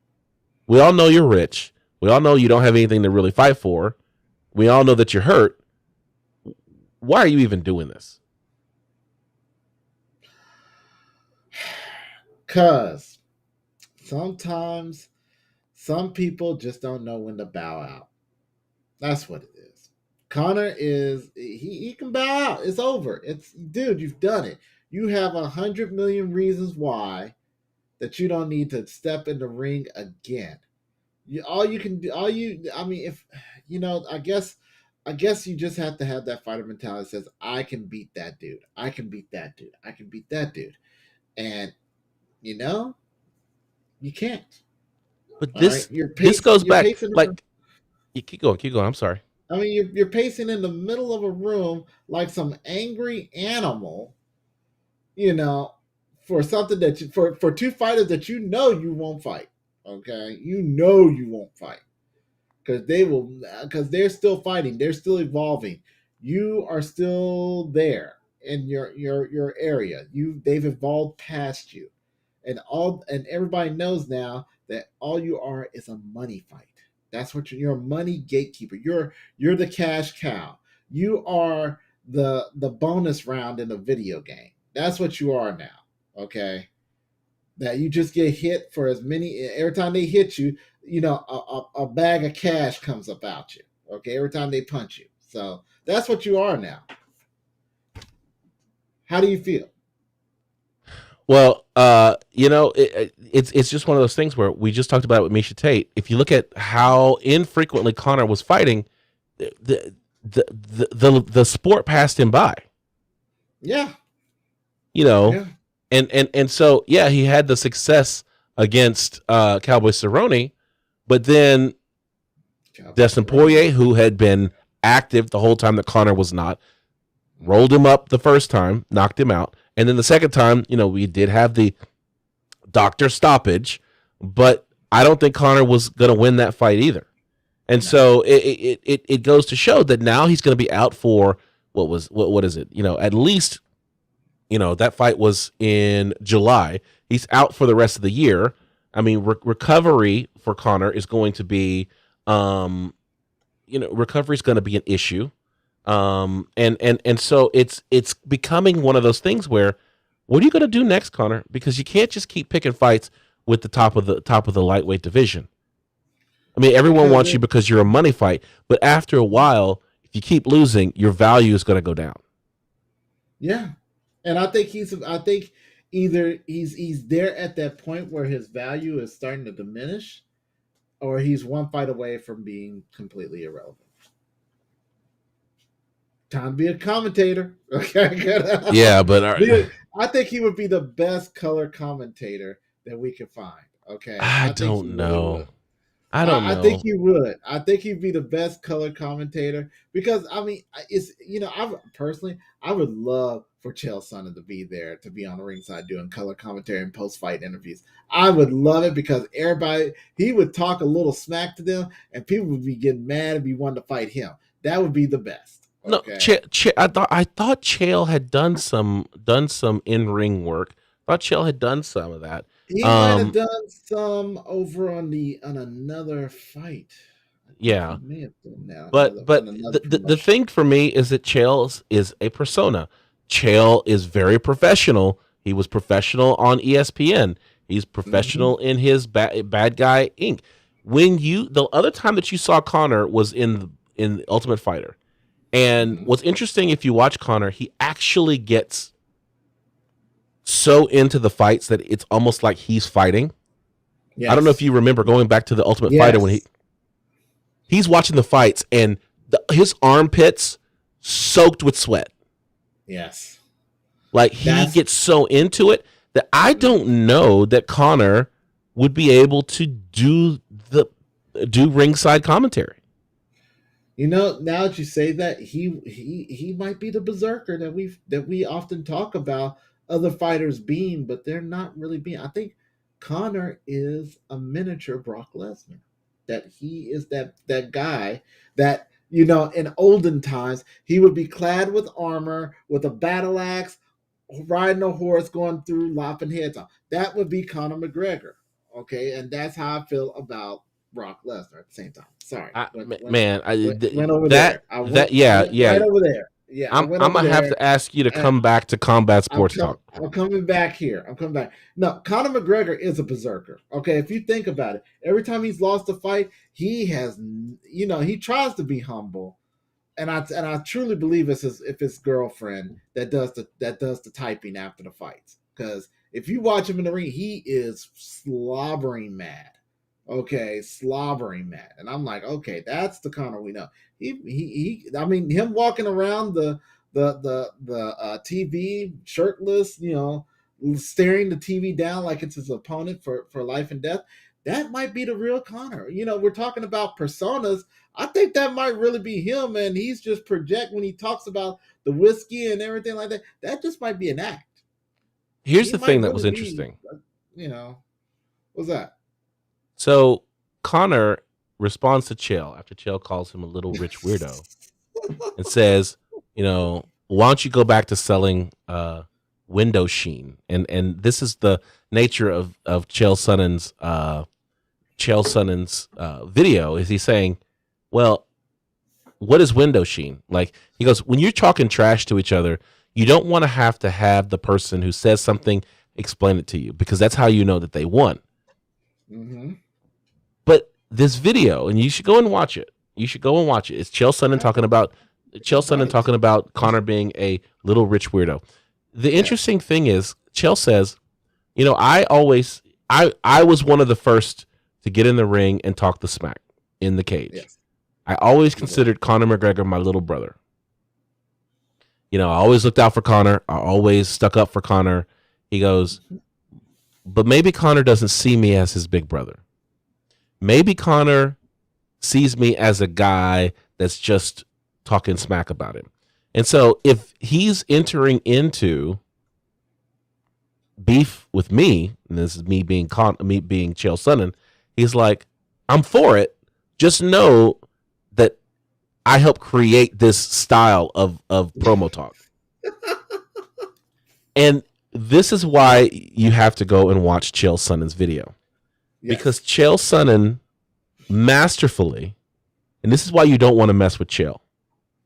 we all know you're rich. We all know you don't have anything to really fight for. We all know that you're hurt. Why are you even doing this? Because sometimes some people just don't know when to bow out. That's what it is. Conor he can bow out. It's over. Dude, you've done it. You have 100 million reasons why that you don't need to step in the ring again. I mean, if I guess you just have to have that fighter mentality that says, I can beat that dude. I can beat that dude. I can beat that dude. And you can't. But this goes back, like, you keep going. I'm sorry. I mean, you're pacing in the middle of a room like some angry animal, for something for two fighters that you won't fight. Okay, you won't fight because they're still fighting, they're still evolving. You are still there in your area. They've evolved past you, and everybody knows now that all you are is a money fight. That's what you're a money gatekeeper. You're the cash cow. You are the bonus round in a video game. That's what you are now. Okay, that you just get hit for as many. Every time they hit you, a bag of cash comes about you. Okay, every time they punch you. So that's what you are now. How do you feel? Well, it's just one of those things where we just talked about it with Miesha Tate. If you look at how infrequently Conor was fighting, the sport passed him by. Yeah. Yeah. And so he had the success against Cowboy Cerrone, but then Dustin Poirier, who had been active the whole time that Conor was not, rolled him up the first time, knocked him out. And then the second time, we did have the doctor stoppage, but I don't think Conor was going to win that fight either. And so it goes to show that now he's going to be out for what is it? At least, that fight was in July. He's out for the rest of the year. I mean, recovery for Conor is going to be, recovery is going to be an issue. And so it's becoming one of those things where, what are you going to do next, Conor? Because you can't just keep picking fights with the top of the lightweight division. I mean, everyone wants you because you're a money fight, but after a while, if you keep losing, your value is going to go down. Yeah, and I think either he's there at that point where his value is starting to diminish, or he's one fight away from being completely irrelevant. Time to be a commentator. Okay. Yeah, but I think he would be the best color commentator that we could find. Okay. I don't know. I think he would. I think he'd be the best color commentator because I mean, I would love for Chael Sonnen to be there, to be on the ringside doing color commentary and post-fight interviews. I would love it because he would talk a little smack to them, and people would be getting mad and be wanting to fight him. That would be the best. Okay. No, I thought Chael had done some in-ring work. I thought Chael had done some of that. He might have done some over on another fight. Yeah, but the thing for me is that Chael is a persona. Chael is very professional. He was professional on ESPN. He's professional in his Bad Guy Inc. The other time that you saw Conor was in Ultimate Fighter. And what's interesting, if you watch Conor, he actually gets so into the fights that it's almost like he's fighting. Yes. I don't know if you remember going back to the Ultimate Yes. Fighter when he's watching the fights and his armpits soaked with sweat. Yes. Like he gets so into it that I don't know that Conor would be able to do ringside commentary. You know, now that you say that, he might be the berserker that we often talk about other fighters being, but they're not really being. I think Conor is a miniature Brock Lesnar. That he is that guy that, you know, in olden times he would be clad with armor, with a battle axe, riding a horse, going through lopping heads off. That would be Conor McGregor. Okay, and that's how I feel about Brock Lesnar at the same time. Sorry, went over there. Right over there. Yeah, I'm gonna have to ask you to come back to Combat Sports Talk. I'm coming back here. I'm coming back. No, Conor McGregor is a berserker. Okay, if you think about it, every time he's lost a fight, he has, you know, he tries to be humble, and I truly believe it's his girlfriend that does the typing after the fights. Because if you watch him in the ring, he is slobbering mad. Okay, slobbering mad, and I'm like, okay, that's the Conor we know. I mean, him walking around the TV shirtless, you know, staring the TV down like it's his opponent for life and death. That might be the real Conor. You know, we're talking about personas. I think that might really be him, and he's just project when he talks about the whiskey and everything like that. That just might be an act. Here's the thing that was interesting. You know, what's that? So Conor responds to Chael after Chael calls him a little rich weirdo and says, you know, why don't you go back to selling window sheen? And this is the nature of Chael Sonnen's video. Is he saying, well, what is window sheen? Like, he goes, when you're talking trash to each other, you don't want to have the person who says something explain it to you, because that's how you know that they won. Mm-hmm. But this video, and you should go and watch it. It's Chael Sonnen talking about Conor being a little rich weirdo. The interesting thing is, Chael says, you know, I was one of the first to get in the ring and talk the smack in the cage. Yes. I always considered Conor McGregor my little brother. You know, I always looked out for Conor. I always stuck up for Conor. He goes, but maybe Conor doesn't see me as his big brother. Maybe Conor sees me as a guy that's just talking smack about him. And so if he's entering into beef with me, and this is me being Chael Sonnen, he's like, I'm for it. Just know that I help create this style of promo talk. And this is why you have to go and watch Chael Sonnen's video. Yes. Because Chael Sonnen masterfully, and this is why you don't want to mess with Chael.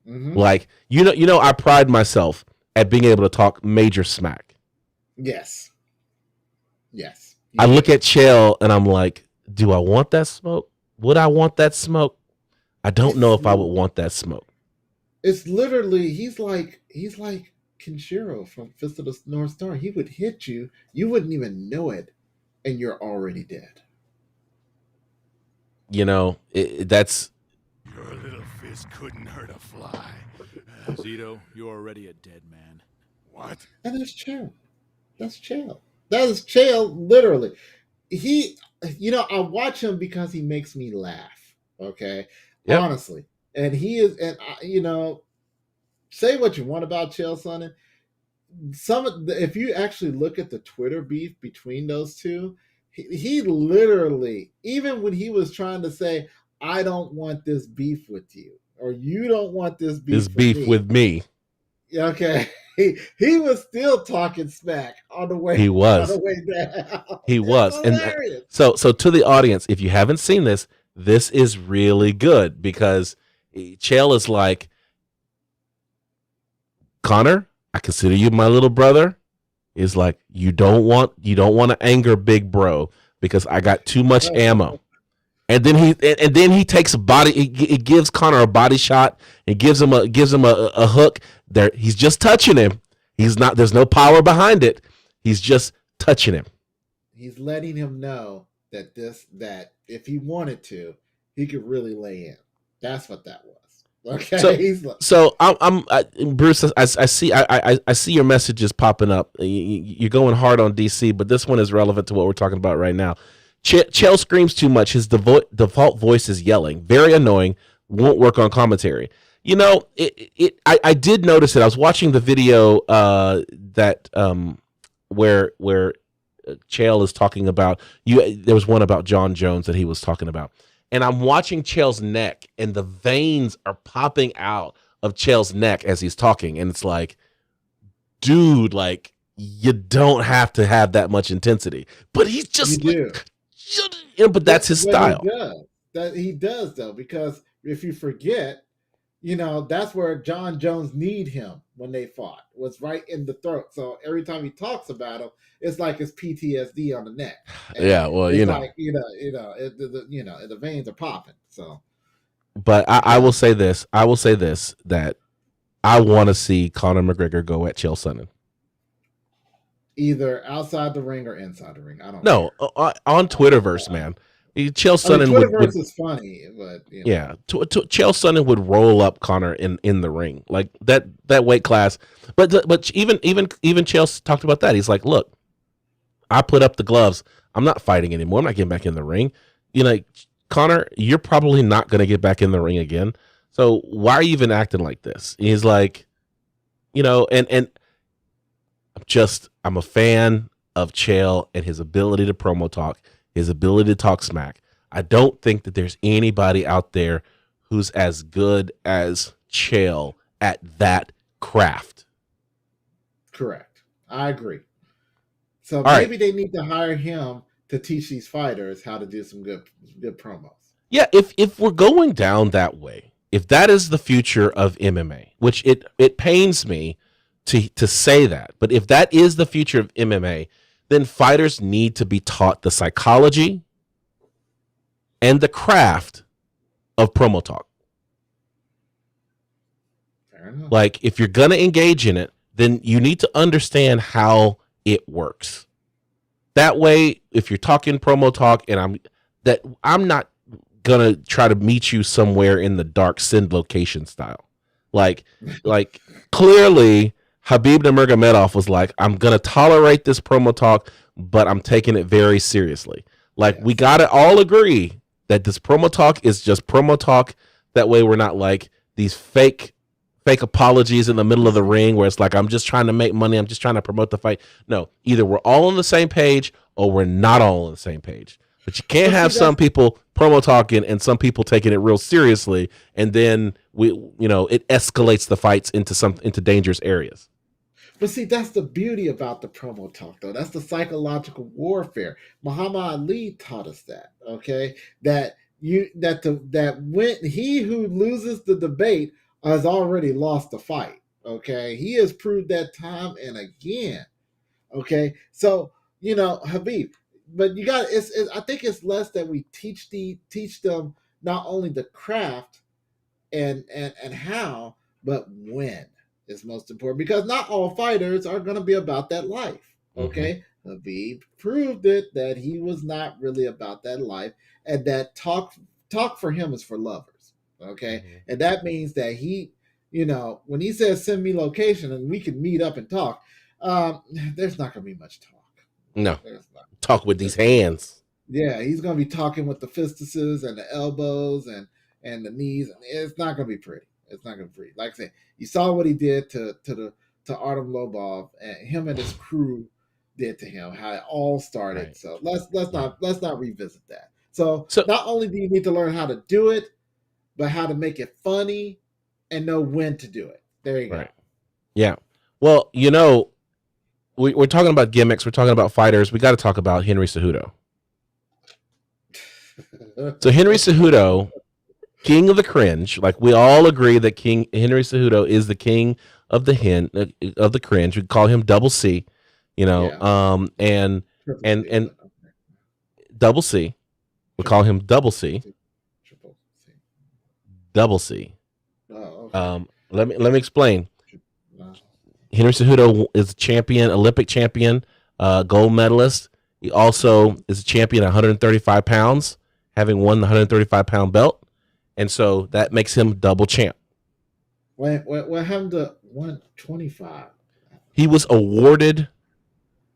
Mm-hmm. Like, you know, I pride myself at being able to talk major smack. Yes. Yes. I look at Chael and I'm like, do I want that smoke? Would I want that smoke? I don't know if I would want that smoke. It's literally, he's like Kenshiro from Fist of the North Star. He would hit you, you wouldn't even know it, and you're already dead. You know, that's... Your little fist couldn't hurt a fly. Zito, you're already a dead man. What? And that's Chael. That's Chael. That is Chael, literally. He, you know, I watch him because he makes me laugh. Okay? Yep. Honestly. And he is, and you know, say what you want about Chael Sonnen. If you actually look at the Twitter beef between those two, he literally, even when he was trying to say, I don't want this beef with you, or you don't want this beef with me. Okay. He was still talking smack on the way. He was. On the way down. He was. And so to the audience, if you haven't seen this, this is really good, because Chael is like, Conor, I consider you my little brother. Is like, you don't want to anger big bro, because I got too much ammo. And then he takes a body. It gives Conor a body shot. It gives him a hook. There, he's just touching him. He's not. There's no power behind it. He's just touching him. He's letting him know that if he wanted to, he could really lay in. That's what that was. Okay. So I'm Bruce. I see your messages popping up. You're going hard on DC, but this one is relevant to what we're talking about right now. Chael screams too much. His default voice is yelling. Very annoying. Won't work on commentary. You know, I did notice it. I was watching the video that where Chael is talking about there was one about John Jones that he was talking about. And I'm watching Chael's neck, and the veins are popping out of Chael's neck as he's talking. And it's like, dude, like, you don't have to have that much intensity. But he's just but that's his style. He does, though, because if you forget, that's where John Jones need him when they fought, was right in the throat. So every time he talks about him, it's like it's PTSD on the neck. And yeah, well, like, the veins are popping. So, but I will say this. That I want to see Conor McGregor go at Chael Sonnen. Either outside the ring or inside the ring. I don't know. On Twitterverse, man. Chael Sonnen Twitterverse is funny, but yeah, Chael Sonnen would roll up Conor in the ring, like that weight class. But even Chael talked about that. He's like, look, I put up the gloves. I'm not fighting anymore. I'm not getting back in the ring. Conor, you're probably not going to get back in the ring again. So why are you even acting like this? He's like, and I'm a fan of Chael and his ability to promo talk, his ability to talk smack. I don't think that there's anybody out there who's as good as Chael at that craft. Correct. I agree. So maybe they need to hire him to teach these fighters how to do some good promos. Yeah, if we're going down that way, if that is the future of MMA, which it pains me to say that, but if that is the future of MMA, then fighters need to be taught the psychology and the craft of promo talk. Fair enough. Like, if you're going to engage in it, then you need to understand how it works. That way, if you're talking promo talk and I'm not going to try to meet you somewhere in the dark send location style. Like clearly Khabib Nurmagomedov was like, I'm going to tolerate this promo talk, but I'm taking it very seriously. Like, we got to all agree that this promo talk is just promo talk. That way we're not like these fake apologies in the middle of the ring where it's like, I'm just trying to make money. I'm just trying to promote the fight. No, either we're all on the same page or we're not all on the same page. But you can't have some people promo talking and some people taking it real seriously. And then it escalates the fights into dangerous areas. But see, that's the beauty about the promo talk, though. That's the psychological warfare. Muhammad Ali taught us that. Okay, that when he who loses the debate has already lost the fight. Okay, he has proved that time and again. Okay, so Khabib, but you got I think it's less that we teach them not only the craft and how, but when is most important, because not all fighters are going to be about that life. Okay, Khabib proved it that he was not really about that life, and that talk for him is for lovers. Okay, and that means that he, when he says send me location and we can meet up and talk, there's not going to be much talk. No, talk with these hands. Yeah, he's going to be talking with the fistuses and the elbows and the knees. It's not going to be pretty. It's not going to be pretty. Like I said, you saw what he did to Artem Lobov, and him and his crew did to him. How it all started. Right. So let's not revisit that. So not only do you need to learn how to do it, but how to make it funny and know when to do it. There you go. Right. Yeah. Well, we're talking about gimmicks. We're talking about fighters. We got to talk about Henry Cejudo. So Henry Cejudo, king of the cringe. Like, we all agree that Henry Cejudo is the king of the cringe. We call him Double C. And Double C. We call him Double C. Double C. Oh, okay. Let me explain. Henry Cejudo is champion, Olympic champion, gold medalist. He also is a champion at 135 pounds, having won the 135-pound belt. And so that makes him double champ. What happened to 125? He was awarded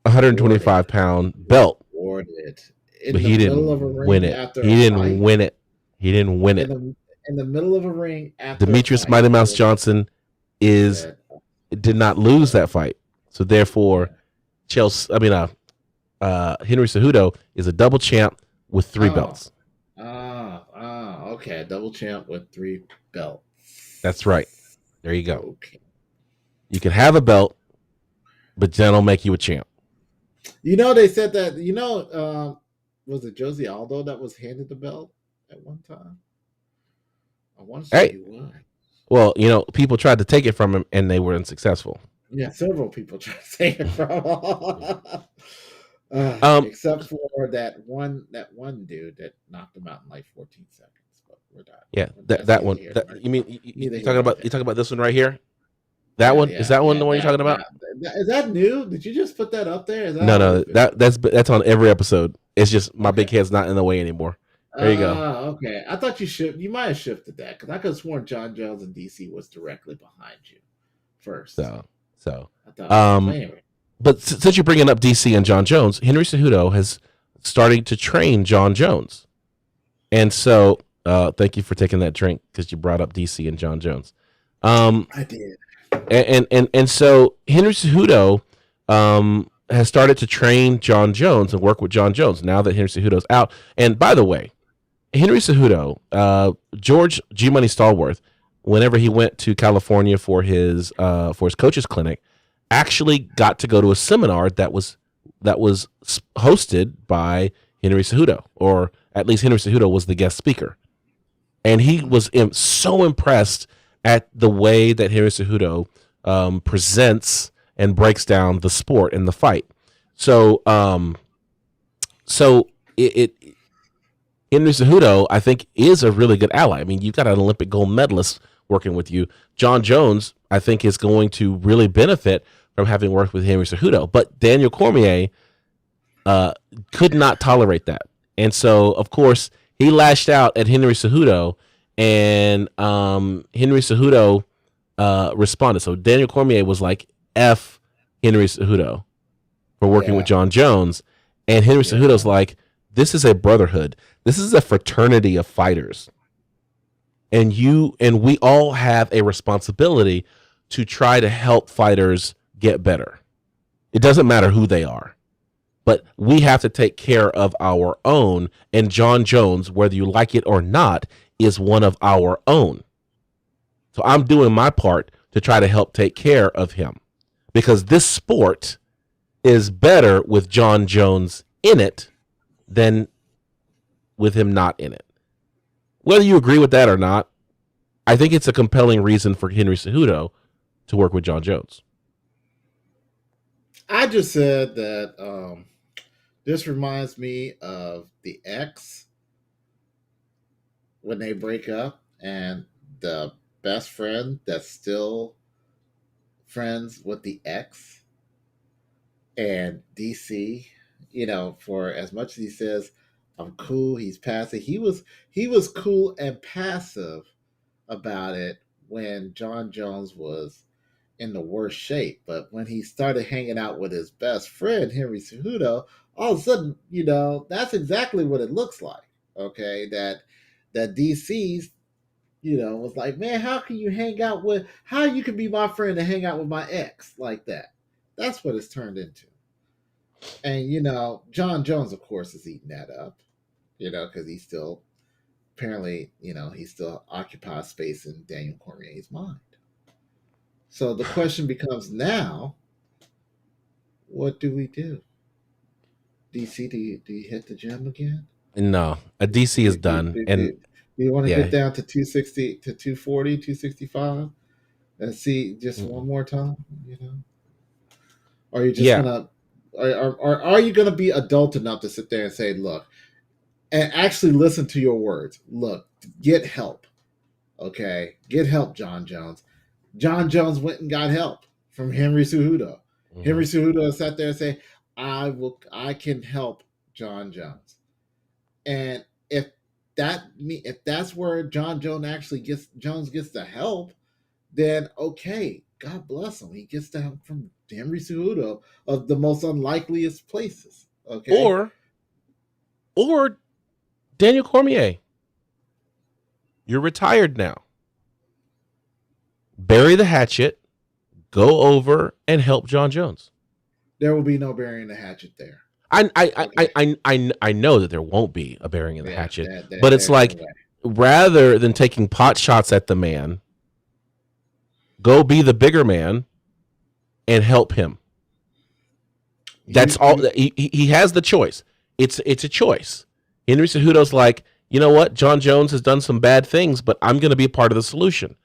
a 125-pound belt, Awarded but in the he middle of a didn't win ring it. after He a didn't fight. win it. He didn't win it. In the middle of a ring after Demetrius a fight. Mighty Mouse Johnson did not lose that fight. So therefore, Henry Cejudo is a double champ with 3 belts. Okay, double champ with 3 belts. That's right. There you go. Okay. You can have a belt, but then it'll make you a champ. You know, they said that, was it Josie Aldo that was handed the belt at one time? I want to say he was. Well, people tried to take it from him and they were unsuccessful. Yeah, several people tried to take it from him. Except for that one dude that knocked him out in like 14 seconds. But we're not. Yeah, that one. You talking about this one right here? That one? Is that one the one you're talking about? Is that new? Did you just put that up there? No. That's on every episode. It's just my big head's not in the way anymore. There you go. Okay. I thought you might have shifted that because I could have sworn John Jones and DC was directly behind you first. So. I thought but since you're bringing up DC and John Jones, Henry Cejudo has started to train John Jones, and so thank you for taking that drink because you brought up DC and John Jones. I did. And so Henry Cejudo has started to train John Jones and work with John Jones now that Henry Cejudo's out. And by the way, Henry Cejudo, George G Money Stallworth, whenever he went to California for his coach's clinic, actually got to go to a seminar that was hosted by Henry Cejudo, or at least Henry Cejudo was the guest speaker, and he was so impressed at the way that Henry Cejudo presents and breaks down the sport and the fight. So Henry Cejudo, I think, is a really good ally. I mean, you've got an Olympic gold medalist working with you. John Jones, I think, is going to really benefit from having worked with Henry Cejudo. But Daniel Cormier could not tolerate that. And so, of course, he lashed out at Henry Cejudo, and Henry Cejudo responded. So Daniel Cormier was like, F Henry Cejudo for working with John Jones. And Henry Cejudo's like, this is a brotherhood. This is a fraternity of fighters. And we all have a responsibility to try to help fighters get better. It doesn't matter who they are, but we have to take care of our own. And John Jones, whether you like it or not, is one of our own. So I'm doing my part to try to help take care of him, because this sport is better with John Jones in it than with him not in it. Whether you agree with that or not, I think it's a compelling reason for Henry Cejudo to work with John Jones. I just said that this reminds me of the ex when they break up and the best friend that's still friends with the ex, and DC, for as much as he says, I'm cool, he's passive. He was cool and passive about it when John Jones was in the worst shape. But when he started hanging out with his best friend, Henry Cejudo, all of a sudden, that's exactly what it looks like. Okay, that DC's, was like, man, how can you how you can be my friend and hang out with my ex like that? That's what it's turned into. And, John Jones, of course, is eating that up, because he's still, apparently, he still occupies space in Daniel Cormier's mind. So the question becomes now, what do we do? DC, do you hit the gym again? No, a DC is done. Do you want to get down to 260 to 240, 265 and see just one more time, Or are you just gonna are you gonna be adult enough to sit there and say, look, and actually listen to your words? Look, get help. Okay? Get help, John Jones. John Jones went and got help from Henry Cejudo. Mm-hmm. Henry Cejudo sat there and said, I can help John Jones. And if that's where Jones gets the help, then okay, God bless him. He gets the help from Henry Cejudo of the most unlikeliest places. Okay. Or Daniel Cormier. You're retired now. Bury the hatchet, go over and help John Jones. There will be no burying the hatchet there. I know that there won't be a burying in the hatchet, but it's like, rather than taking pot shots at the man, go be the bigger man and help him. That's all. He has the choice. It's a choice. Henry Cejudo's like, you know what? John Jones has done some bad things, but I'm going to be a part of the solution.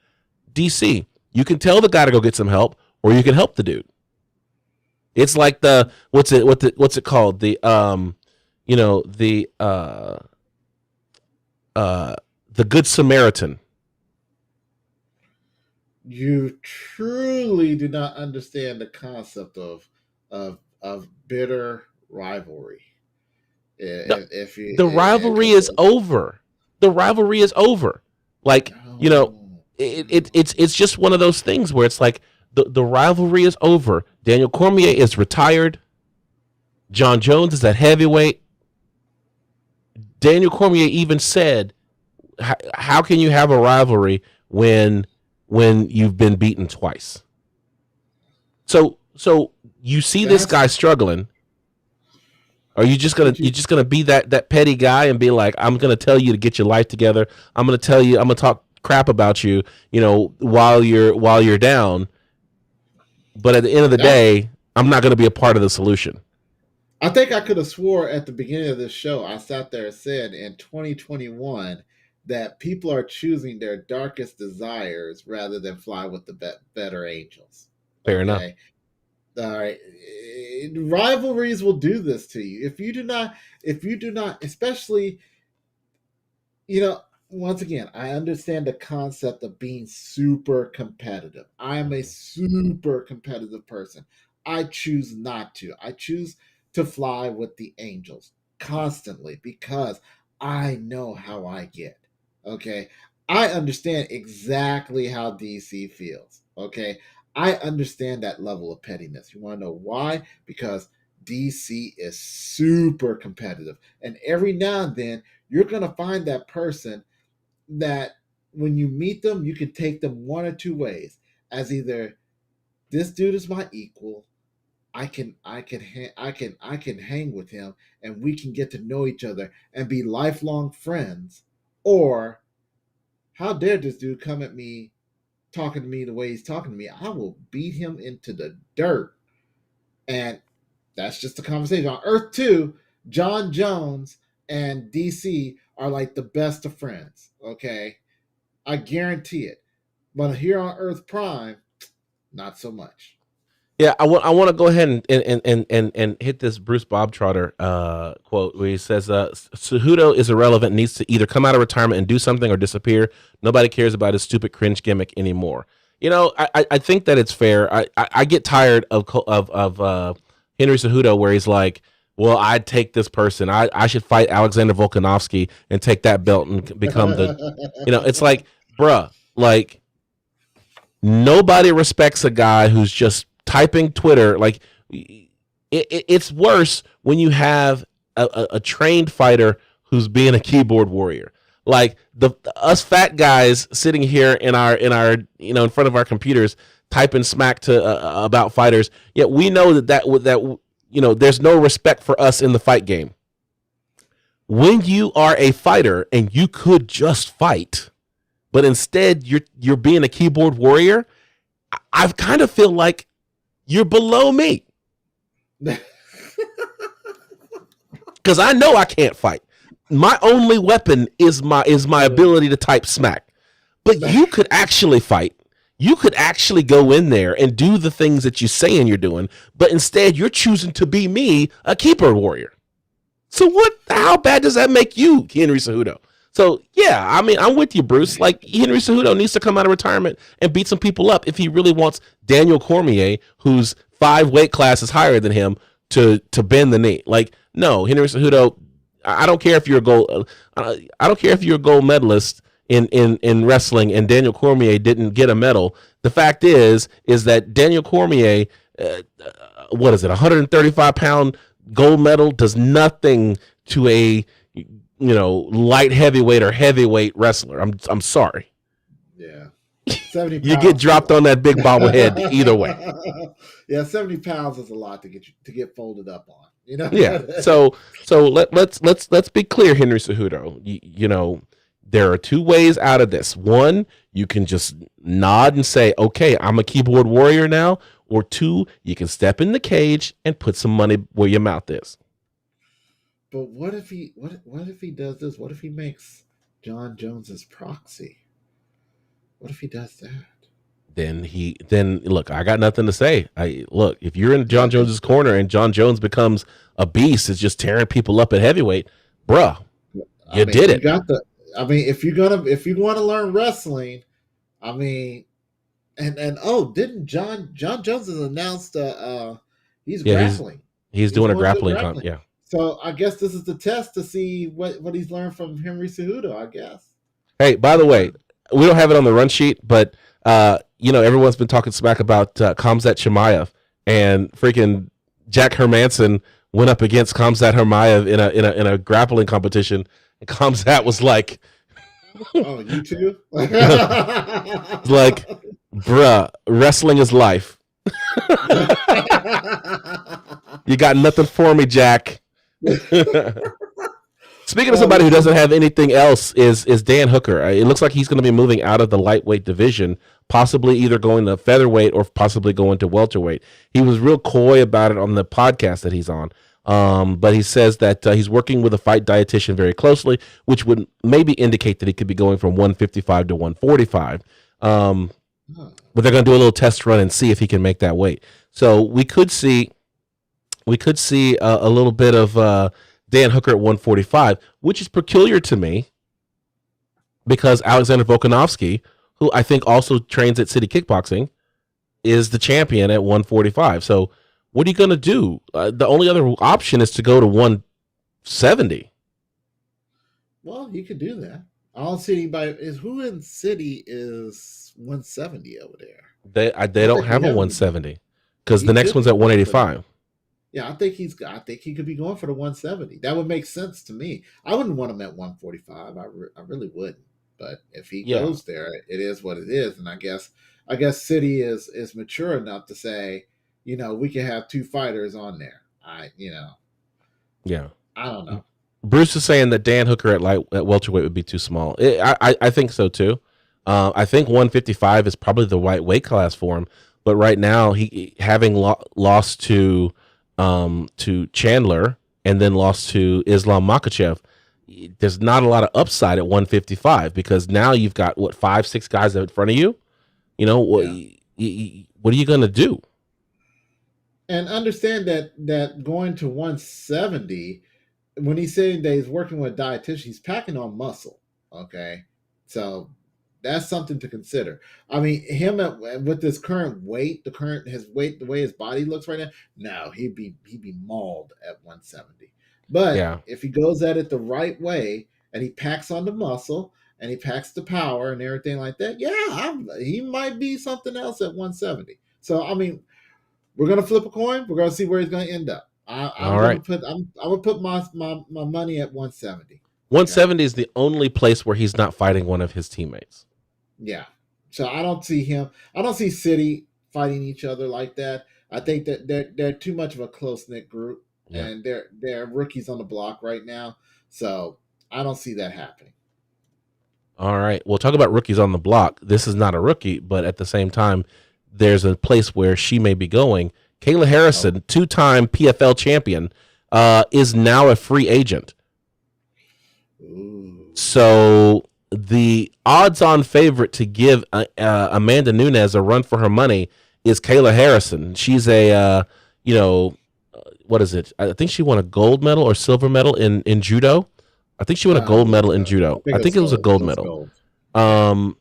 DC, you can tell the guy to go get some help, or you can help the dude. It's like what's it called? The Good Samaritan. You truly do not understand the concept of bitter rivalry. The rivalry is over. The rivalry is over. Like, it's just one of those things where it's like the rivalry is over. Daniel Cormier is retired. John Jones is at heavyweight. Daniel Cormier even said, how can you have a rivalry when you've been beaten twice? So you see this guy struggling. Are you just gonna be that petty guy and be like, I'm gonna tell you to get your life together. I'm gonna talk crap about you, while you're down. But at the end of the day, I'm not gonna be a part of the solution. I think I could have swore at the beginning of this show, I sat there and said in 2021 that people are choosing their darkest desires rather than fly with the better angels. Fair enough. All right. Rivalries will do this to you. If you do not, especially, once again, I understand the concept of being super competitive. I am a super competitive person. I choose not to. I choose to fly with the angels constantly because I know how I get. Okay. I understand exactly how DC feels. Okay. I understand that level of pettiness. You want to know why? Because DC is super competitive. And every now and then, you're going to find that person that when you meet them, you can take them one or two ways. As either, this dude is my equal. I can hang with him and we can get to know each other and be lifelong friends. Or, how dare this dude come at me talking to me the way he's talking to me? I will beat him into the dirt. And that's just the conversation. On Earth 2, John Jones and DC are like the best of friends. Okay? I guarantee it. But here on Earth Prime, not so much. Yeah, I want to go ahead and hit this Bruce Bobtrotter quote where he says, Cejudo is irrelevant, needs to either come out of retirement and do something or disappear. Nobody cares about his stupid cringe gimmick anymore. I think that it's fair. I get tired of Henry Cejudo where he's like, well, I'd take this person. I should fight Alexander Volkanovski and take that belt and become it's like, bruh, like, nobody respects a guy who's just typing Twitter. Like, it's worse when you have a trained fighter who's being a keyboard warrior. Like us fat guys sitting here in our in front of our computers typing smack to about fighters. Yet we know that there's no respect for us in the fight game. When you are a fighter and you could just fight, but instead you're being a keyboard warrior, I kind of feel like you're below me. Because I know I can't fight. My only weapon is my ability to type smack. But you could actually fight. You could actually go in there and do the things that you're saying you're doing, but instead you're choosing to be me, a keyboard warrior. So how bad does that make you, Henry Cejudo? So, yeah, I mean, I'm with you, Bruce. Like, Henry Cejudo needs to come out of retirement and beat some people up if he really wants Daniel Cormier, who's 5 weight classes higher than him, to bend the knee. Like, no, Henry Cejudo, I don't care if you're a gold. I don't care if you're a gold medalist in wrestling and Daniel Cormier didn't get a medal. The fact is that Daniel Cormier, what is it, 135-pound gold medal does nothing to a light heavyweight or heavyweight wrestler. I'm sorry. Yeah. 70 pounds. You get dropped on that big bobblehead either way. Yeah, 70 pounds is a lot to get folded up on. Yeah. So let's be clear, Henry Cejudo. There are two ways out of this. One, you can just nod and say, "Okay, I'm a keyboard warrior now," or two, you can step in the cage and put some money where your mouth is. But what if he does this? What if he makes John Jones his proxy? What if he does that? Then look, I got nothing to say. If you're in John Jones's corner and John Jones becomes a beast, is just tearing people up at heavyweight, bruh, you did it. If you want to learn wrestling, didn't John Jones has announced he's grappling. He's doing a grappling. Yeah. So I guess this is the test to see what he's learned from Henry Cejudo, I guess. Hey, by the way, we don't have it on the run sheet, but everyone's been talking smack about Khamzat Chimaev, and freaking Jack Hermanson went up against Khamzat Chimaev in a grappling competition, and Khamzat was like, "Oh, you too?" Like, bruh, wrestling is life. You got nothing for me, Jack. Speaking of somebody who doesn't have anything else is Dan Hooker. It looks like he's going to be moving out of the lightweight division, possibly either going to featherweight or possibly going to welterweight. He was real coy about it on the podcast that he's on. But he says that he's working with a fight dietitian very closely, which would maybe indicate that he could be going from 155 to 145. But they're going to do a little test run and see if he can make that weight. So we could see a little bit of Dan Hooker at 145, which is peculiar to me because Alexander Volkanovski, who I think also trains at City Kickboxing, is the champion at 145. So what are you going to do? The only other option is to go to 170. Well, you could do that. I don't see anybody. Who in City is 170 over there? They don't have a 170 because the next one's at 185. Yeah, I think he could be going for the 170. That would make sense to me. I wouldn't want him at 145. I really wouldn't. But if he goes there, it is what it is. And I guess City is mature enough to say, we can have two fighters on there. Yeah. I don't know. Bruce is saying that Dan Hooker at welterweight would be too small. I think so too. I think 155 is probably the right weight class for him. But right now, he having lost to Chandler and then lost to Islam Makhachev, there's not a lot of upside at 155 because now you've got 5-6 guys in front of you. What are you going to do? And understand that going to 170, when he's saying that he's working with a dietitian, he's packing on muscle. Okay, so that's something to consider. Him with his current weight, his weight, the way his body looks right now, no, he'd be mauled at 170. But if he goes at it the right way and he packs on the muscle and he packs the power and everything like that, he might be something else at 170. So we're gonna flip a coin. We're gonna see where he's gonna end up. I'm gonna put my money at 170. 170 is the only place where he's not fighting one of his teammates. Yeah. So I don't see City fighting each other like that. I think that they're too much of a close-knit group, and they're rookies on the block right now. So I don't see that happening. All right. We'll talk about rookies on the block. This is not a rookie, but at the same time, there's a place where she may be going. Kayla Harrison, two-time PFL champion, is now a free agent. Ooh. So the odds-on favorite to give Amanda Nunes a run for her money is Kayla Harrison. She's a, what is it? I think she won a gold medal or silver medal in judo. I think she won a gold medal in judo. I think it was a gold medal. And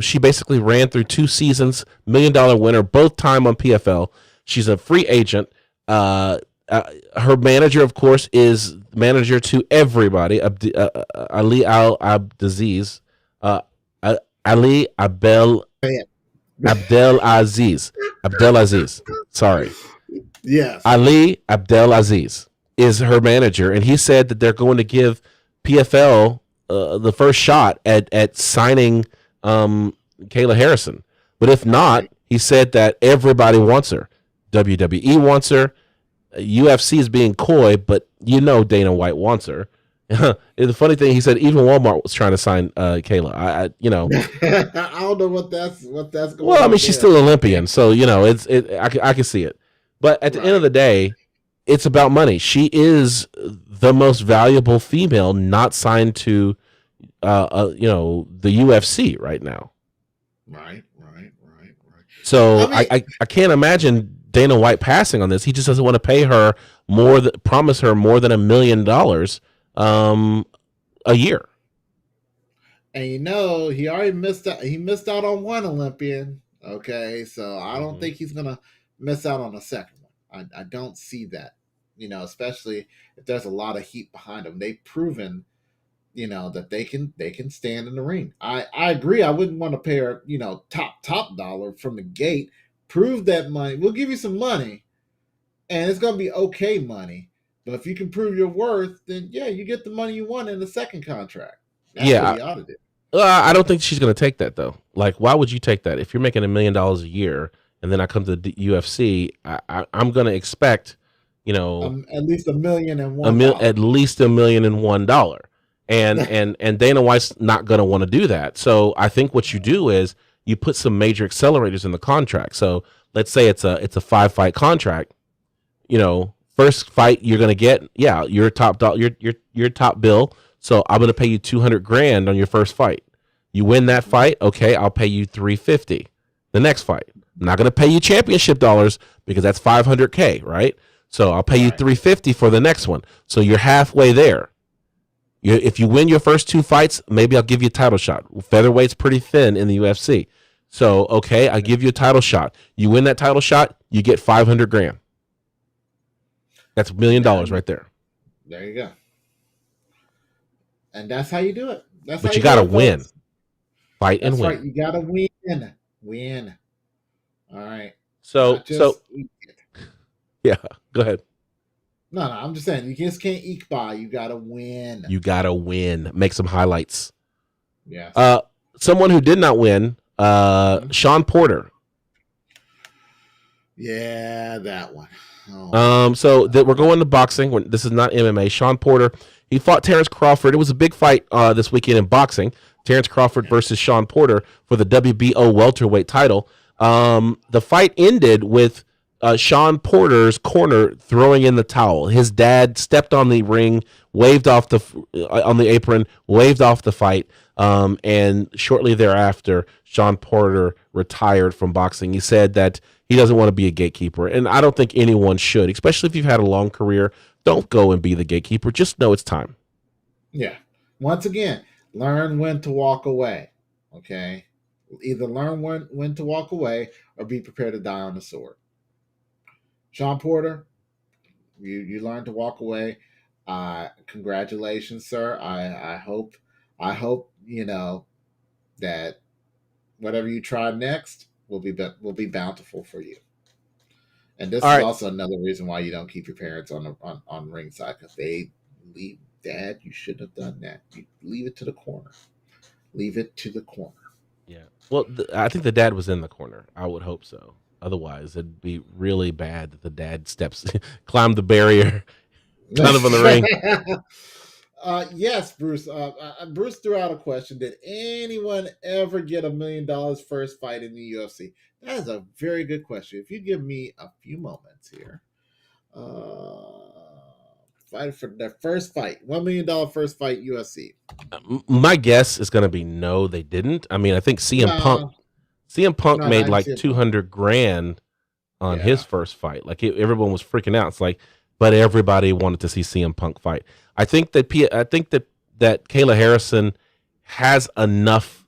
she basically ran through 2 seasons, $1 million winner, both time on PFL. She's a free agent. her manager, of course, is manager to everybody. Ali Abdelaziz, Ali Abdelaziz. Sorry, Yes. Ali Abdelaziz is her manager, and he said that they're going to give PFL the first shot at signing Kayla Harrison. But if not, he said that everybody wants her. WWE wants her. UFC is being coy, but Dana White wants her. The funny thing, he said even Walmart was trying to sign Kayla. I don't know what that's going. Well, I mean, she's still Olympian, so I can see it. But at the end of the day, it's about money. She is the most valuable female not signed to, the UFC right now. Right. So I can't imagine Dana White passing on this. He just doesn't want to pay her promise her more than $1 million a year. And he already missed out. He missed out on one Olympian. Okay, so I don't think he's gonna miss out on a second one. I don't see that. Especially if there's a lot of heat behind them. They've proven, that they can stand in the ring. I agree. I wouldn't want to pay her, top dollar from the gate. Prove that money. We'll give you some money, and it's gonna be okay money. But if you can prove your worth, then you get the money you want in the second contract. That's what he ought to do. I don't think she's going to take that, though. Like, why would you take that? If you're making $1 million a year and then I come to the UFC, I'm going to expect, at least $1 million and one. At least $1 million and $1. And Dana White's not going to want to do that. So I think what you do is you put some major accelerators in the contract. So let's say it's a 5-fight contract. First fight you're going to get, your top your top bill. So I'm going to pay you $200,000 on your first fight. You win that fight, okay, I'll pay you $350,000. The next fight, I'm not going to pay you championship dollars because that's $500K, right? So I'll pay you $350,000 for the next one. So you're halfway there. If you win your first 2 fights, maybe I'll give you a title shot. Featherweight's pretty thin in the UFC. So, okay, I give you a title shot. You win that title shot, you get $500,000. That's $1 million right there. There you go. And that's how you do it. But you got to win. Fight and win. Right. You got to win. Win. All right. So yeah, go ahead. No, I'm just saying you just can't eke by. You got to win. You got to win. Make some highlights. Yeah. Someone who did not win, Sean Porter. Yeah, that one. So we're going to boxing. This is not MMA. Sean Porter, he fought Terrence Crawford. It was a big fight this weekend in boxing. Terrence Crawford versus Sean Porter for the WBO welterweight title. The fight ended with Sean Porter's corner throwing in the towel. His dad stepped on the ring, waved off on the apron, waved off the fight, and shortly thereafter, Sean Porter retired from boxing. He said that he doesn't want to be a gatekeeper, and I don't think anyone should, especially if you've had a long career. Don't go and be the gatekeeper. Just know it's time. Yeah. Once again, learn when to walk away. Okay? Either learn when to walk away or be prepared to die on the sword. Sean Porter, you learned to walk away. Congratulations, sir. I hope that whatever you try next will be bountiful for you. And this is also another reason why you don't keep your parents on ringside, because they leave. Dad, you shouldn't have done that. You leave it to the corner. Leave it to the corner. Yeah. Well, I think the dad was in the corner. I would hope so. Otherwise, it'd be really bad that the dad climbed the barrier, kind of on the ring. Yes, Bruce. Bruce threw out a question. Did anyone ever get $1 million first fight in the UFC? That is a very good question. If you give me a few moments here. Fight for their first fight. $1 million first fight, UFC. My guess is going to be no, they didn't. I mean, I think CM Punk made like $200,000 on his first fight. Like everyone was freaking out. It's like, but everybody wanted to see CM Punk fight. I think that Kayla Harrison has enough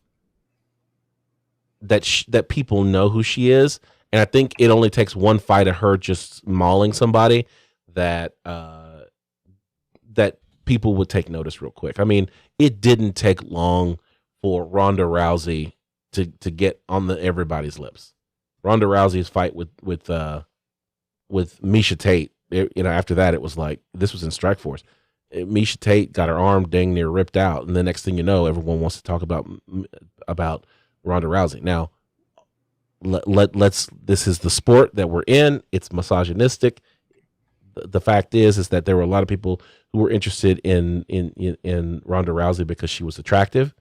that people know who she is, And I think it only takes one fight of her just mauling somebody that that people would take notice real quick. I mean, it didn't take long for Ronda Rousey to get on everybody's lips. Ronda Rousey's fight with Miesha Tate, after that it was like this was in Strikeforce. Miesha Tate got her arm dang near ripped out, and the next thing you know, everyone wants to talk about Ronda Rousey. Now, let's. This is the sport that we're in. It's misogynistic. The fact is that there were a lot of people who were interested in Ronda Rousey because she was attractive.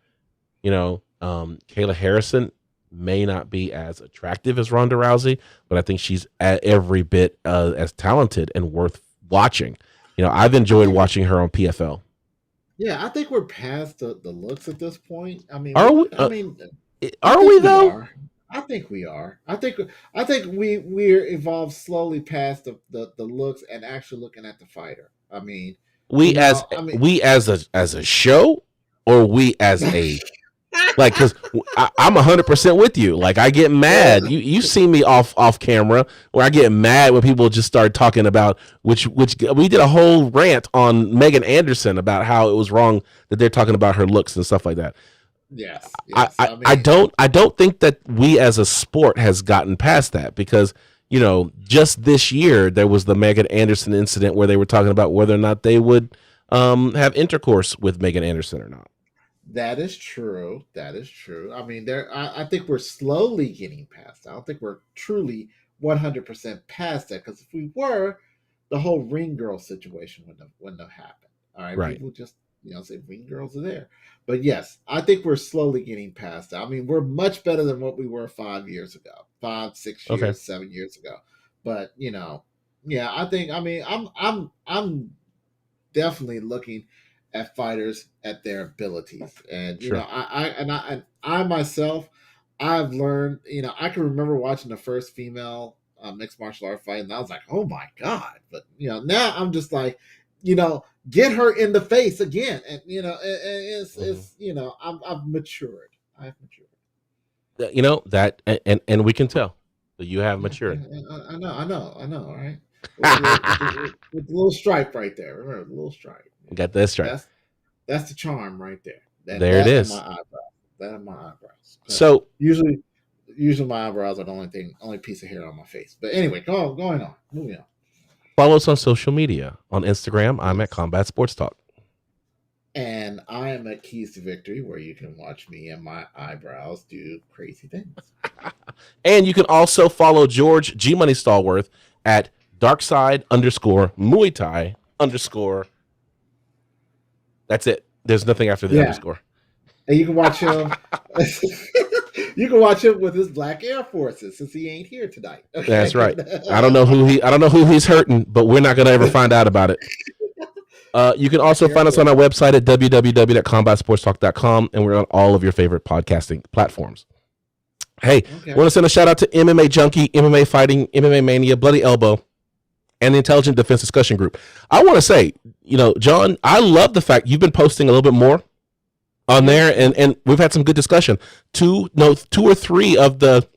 Kayla Harrison may not be as attractive as Ronda Rousey, but I think she's every bit as talented and worth watching. I've enjoyed watching her on PFL. Yeah, I think we're past the looks at this point. I mean, are we? Are we though? I think we are. I think we're evolved slowly past the looks and actually looking at the fighter. I mean, we as a show, or we as a like, because I'm 100% with you. Like, I get mad. You see me off camera where I get mad when people just start talking about which we did a whole rant on Megan Anderson about how it was wrong that they're talking about her looks and stuff like that. Yes. I don't think that we as a sport has gotten past that, because just this year there was the Megan Anderson incident where they were talking about whether or not they would have intercourse with Megan Anderson or not. That is true. I mean, I think we're slowly getting past that. I don't think we're truly 100% past that, because if we were, the whole ring girl situation wouldn't have happened. All right, right. People just say ring girls are there, but yes, I think we're slowly getting past that. I mean, we're much better than what we were 5 years ago, 5, 6 years, okay. 7 years ago. But yeah, I think. I mean, I'm definitely looking at fighters at their abilities, and sure. I myself, I've learned. I can remember watching the first female mixed martial art fight, and I was like, oh my god. But now I'm just like, get her in the face again, and it's I've matured. I've matured. That, and we can tell that you have matured. I know. All right. With the little stripe right there. Remember the little stripe. Got that stripe. That's the charm right there. There it is. My eyebrows. That are my eyebrows. So usually my eyebrows are the only piece of hair on my face. But anyway, going on. Moving on. Follow us on social media. On Instagram, I'm at Combat Sports Talk. And I am at Keys to Victory, where you can watch me and my eyebrows do crazy things. And you can also follow George G Money Stallworth at Darkside_Muay Thai_. That's it. There's nothing after the underscore. And you can watch him. You can watch him with his Black Air Forces, since he ain't here tonight. Okay? That's right. I don't know who he's hurting, but we're not gonna ever find out about it. You can also find us on our website at www.combatsportstalk.com, and we're on all of your favorite podcasting platforms. Hey, I want to send a shout out to MMA Junkie, MMA Fighting, MMA Mania, Bloody Elbow, and the Intelligent Defense Discussion Group. I want to say, John, I love the fact you've been posting a little bit more on there, and we've had some good discussion. 2 or 3 of the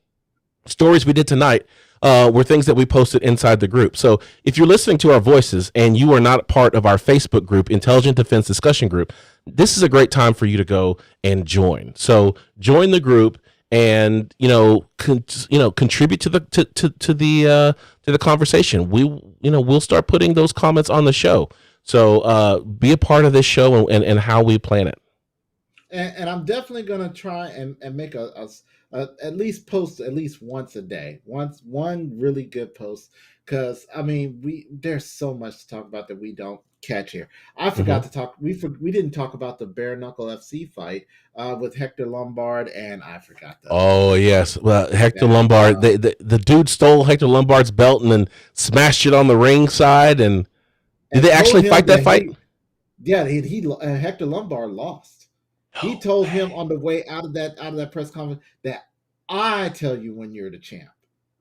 stories we did tonight were things that we posted inside the group. So if you're listening to our voices and you are not part of our Facebook group, Intelligent Defense Discussion Group, this is a great time for you to go and join. So join the group and contribute to the conversation. We'll start putting those comments on the show. So be a part of this show and how we plan it. And I'm definitely going to try and make at least post at least once a day. One really good post, because I mean there's so much to talk about that we don't catch here. I forgot to talk. We didn't talk about the bare knuckle FC fight with Hector Lombard, and I forgot that. Oh yes, well Hector Lombard. The dude stole Hector Lombard's belt and then smashed it on the ring side. And did they actually fight that fight? Hector Lombard lost. He told him on the way out of that press conference that I tell you when you're the champ.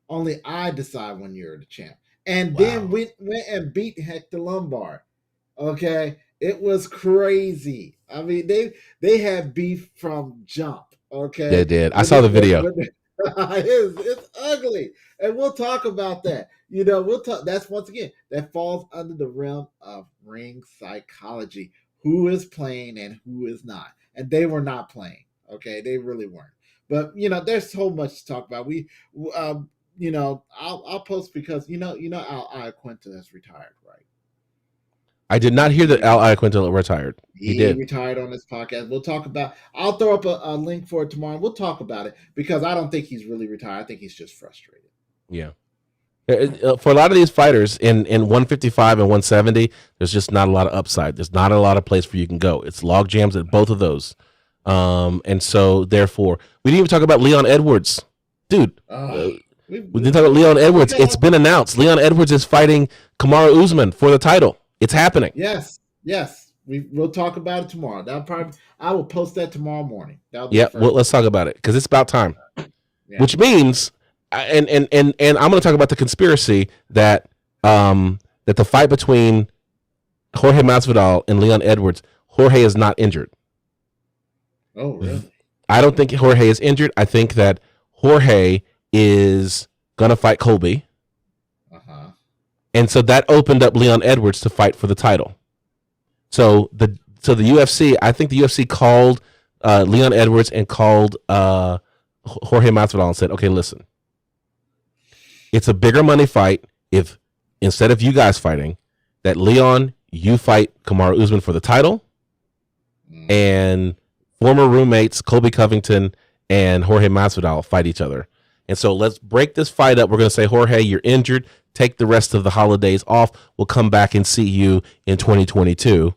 Only I decide when you're the champ. And then went and beat Hector Lombard. Okay, it was crazy. I mean, they had beef from jump. Okay, they did. I saw the video. It's ugly, and we'll talk about that. We'll talk. That's once again that falls under the realm of ring psychology. Who is playing and who is not, and they were not playing. Okay, they really weren't. But there's so much to talk about. I'll post because Al Iaquinta has retired, right? I did not hear that Al Iaquinta retired. He did. Retired on this podcast. We'll talk about. I'll throw up a link for it tomorrow. We'll talk about it because I don't think he's really retired. I think he's just frustrated. Yeah. For a lot of these fighters in 155 and 170, there's just not a lot of upside. There's not a lot of place where you can go. It's log jams at both of those. And so therefore, we didn't even talk about Leon Edwards, dude. We didn't talk about Leon Edwards. It's been announced. Leon Edwards is fighting Kamaru Usman for the title. It's happening. Yes. We'll talk about it tomorrow. I will post that tomorrow morning. Yeah, well, let's talk about it because it's about time. Yeah. Which means, and I'm going to talk about the conspiracy that the fight between Jorge Masvidal and Leon Edwards, Jorge is not injured. Oh, really? I don't think Jorge is injured. I think that Jorge is going to fight Colby. And so that opened up Leon Edwards to fight for the title. So the UFC, I think the UFC called Leon Edwards and called Jorge Masvidal and said, okay, listen, it's a bigger money fight if instead of you guys fighting, that Leon, you fight Kamaru Usman for the title, and former roommates Colby Covington and Jorge Masvidal fight each other. And so let's break this fight up. We're going to say, Jorge, you're injured. Take the rest of the holidays off. We'll come back and see you in 2022.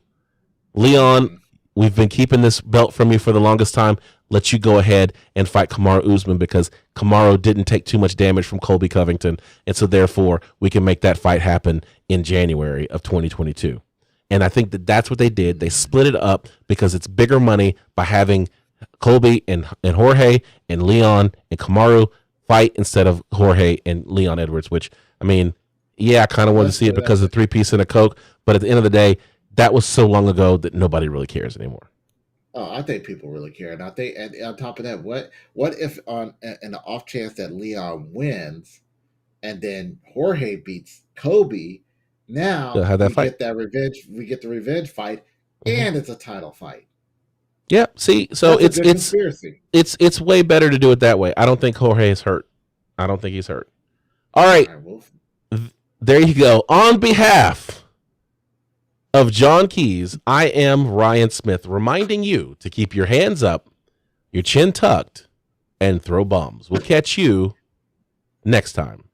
Leon, we've been keeping this belt from you for the longest time. Let you go ahead and fight Kamaru Usman because Kamaru didn't take too much damage from Colby Covington. And so therefore, we can make that fight happen in January of 2022. And I think that that's what they did. They split it up because it's bigger money by having Colby and Jorge and Leon and Kamaru fight instead of Jorge and Leon Edwards, which, I mean, yeah, I kind of wanted to see it because of the 3-piece and a Coke, but at the end of the day, that was so long ago that nobody really cares anymore. Oh, I think people really care, and I think, and on top of that, what if in the off chance that Leon wins, and then Jorge beats Kobe? Now get that revenge. We get the revenge fight, and it's a title fight. Yeah. See, so it's way better to do it that way. I don't think Jorge is hurt. I don't think he's hurt. All right. There you go. On behalf of John Keys, I am Ryan Smith, reminding you to keep your hands up, your chin tucked, and throw bombs. We'll catch you next time.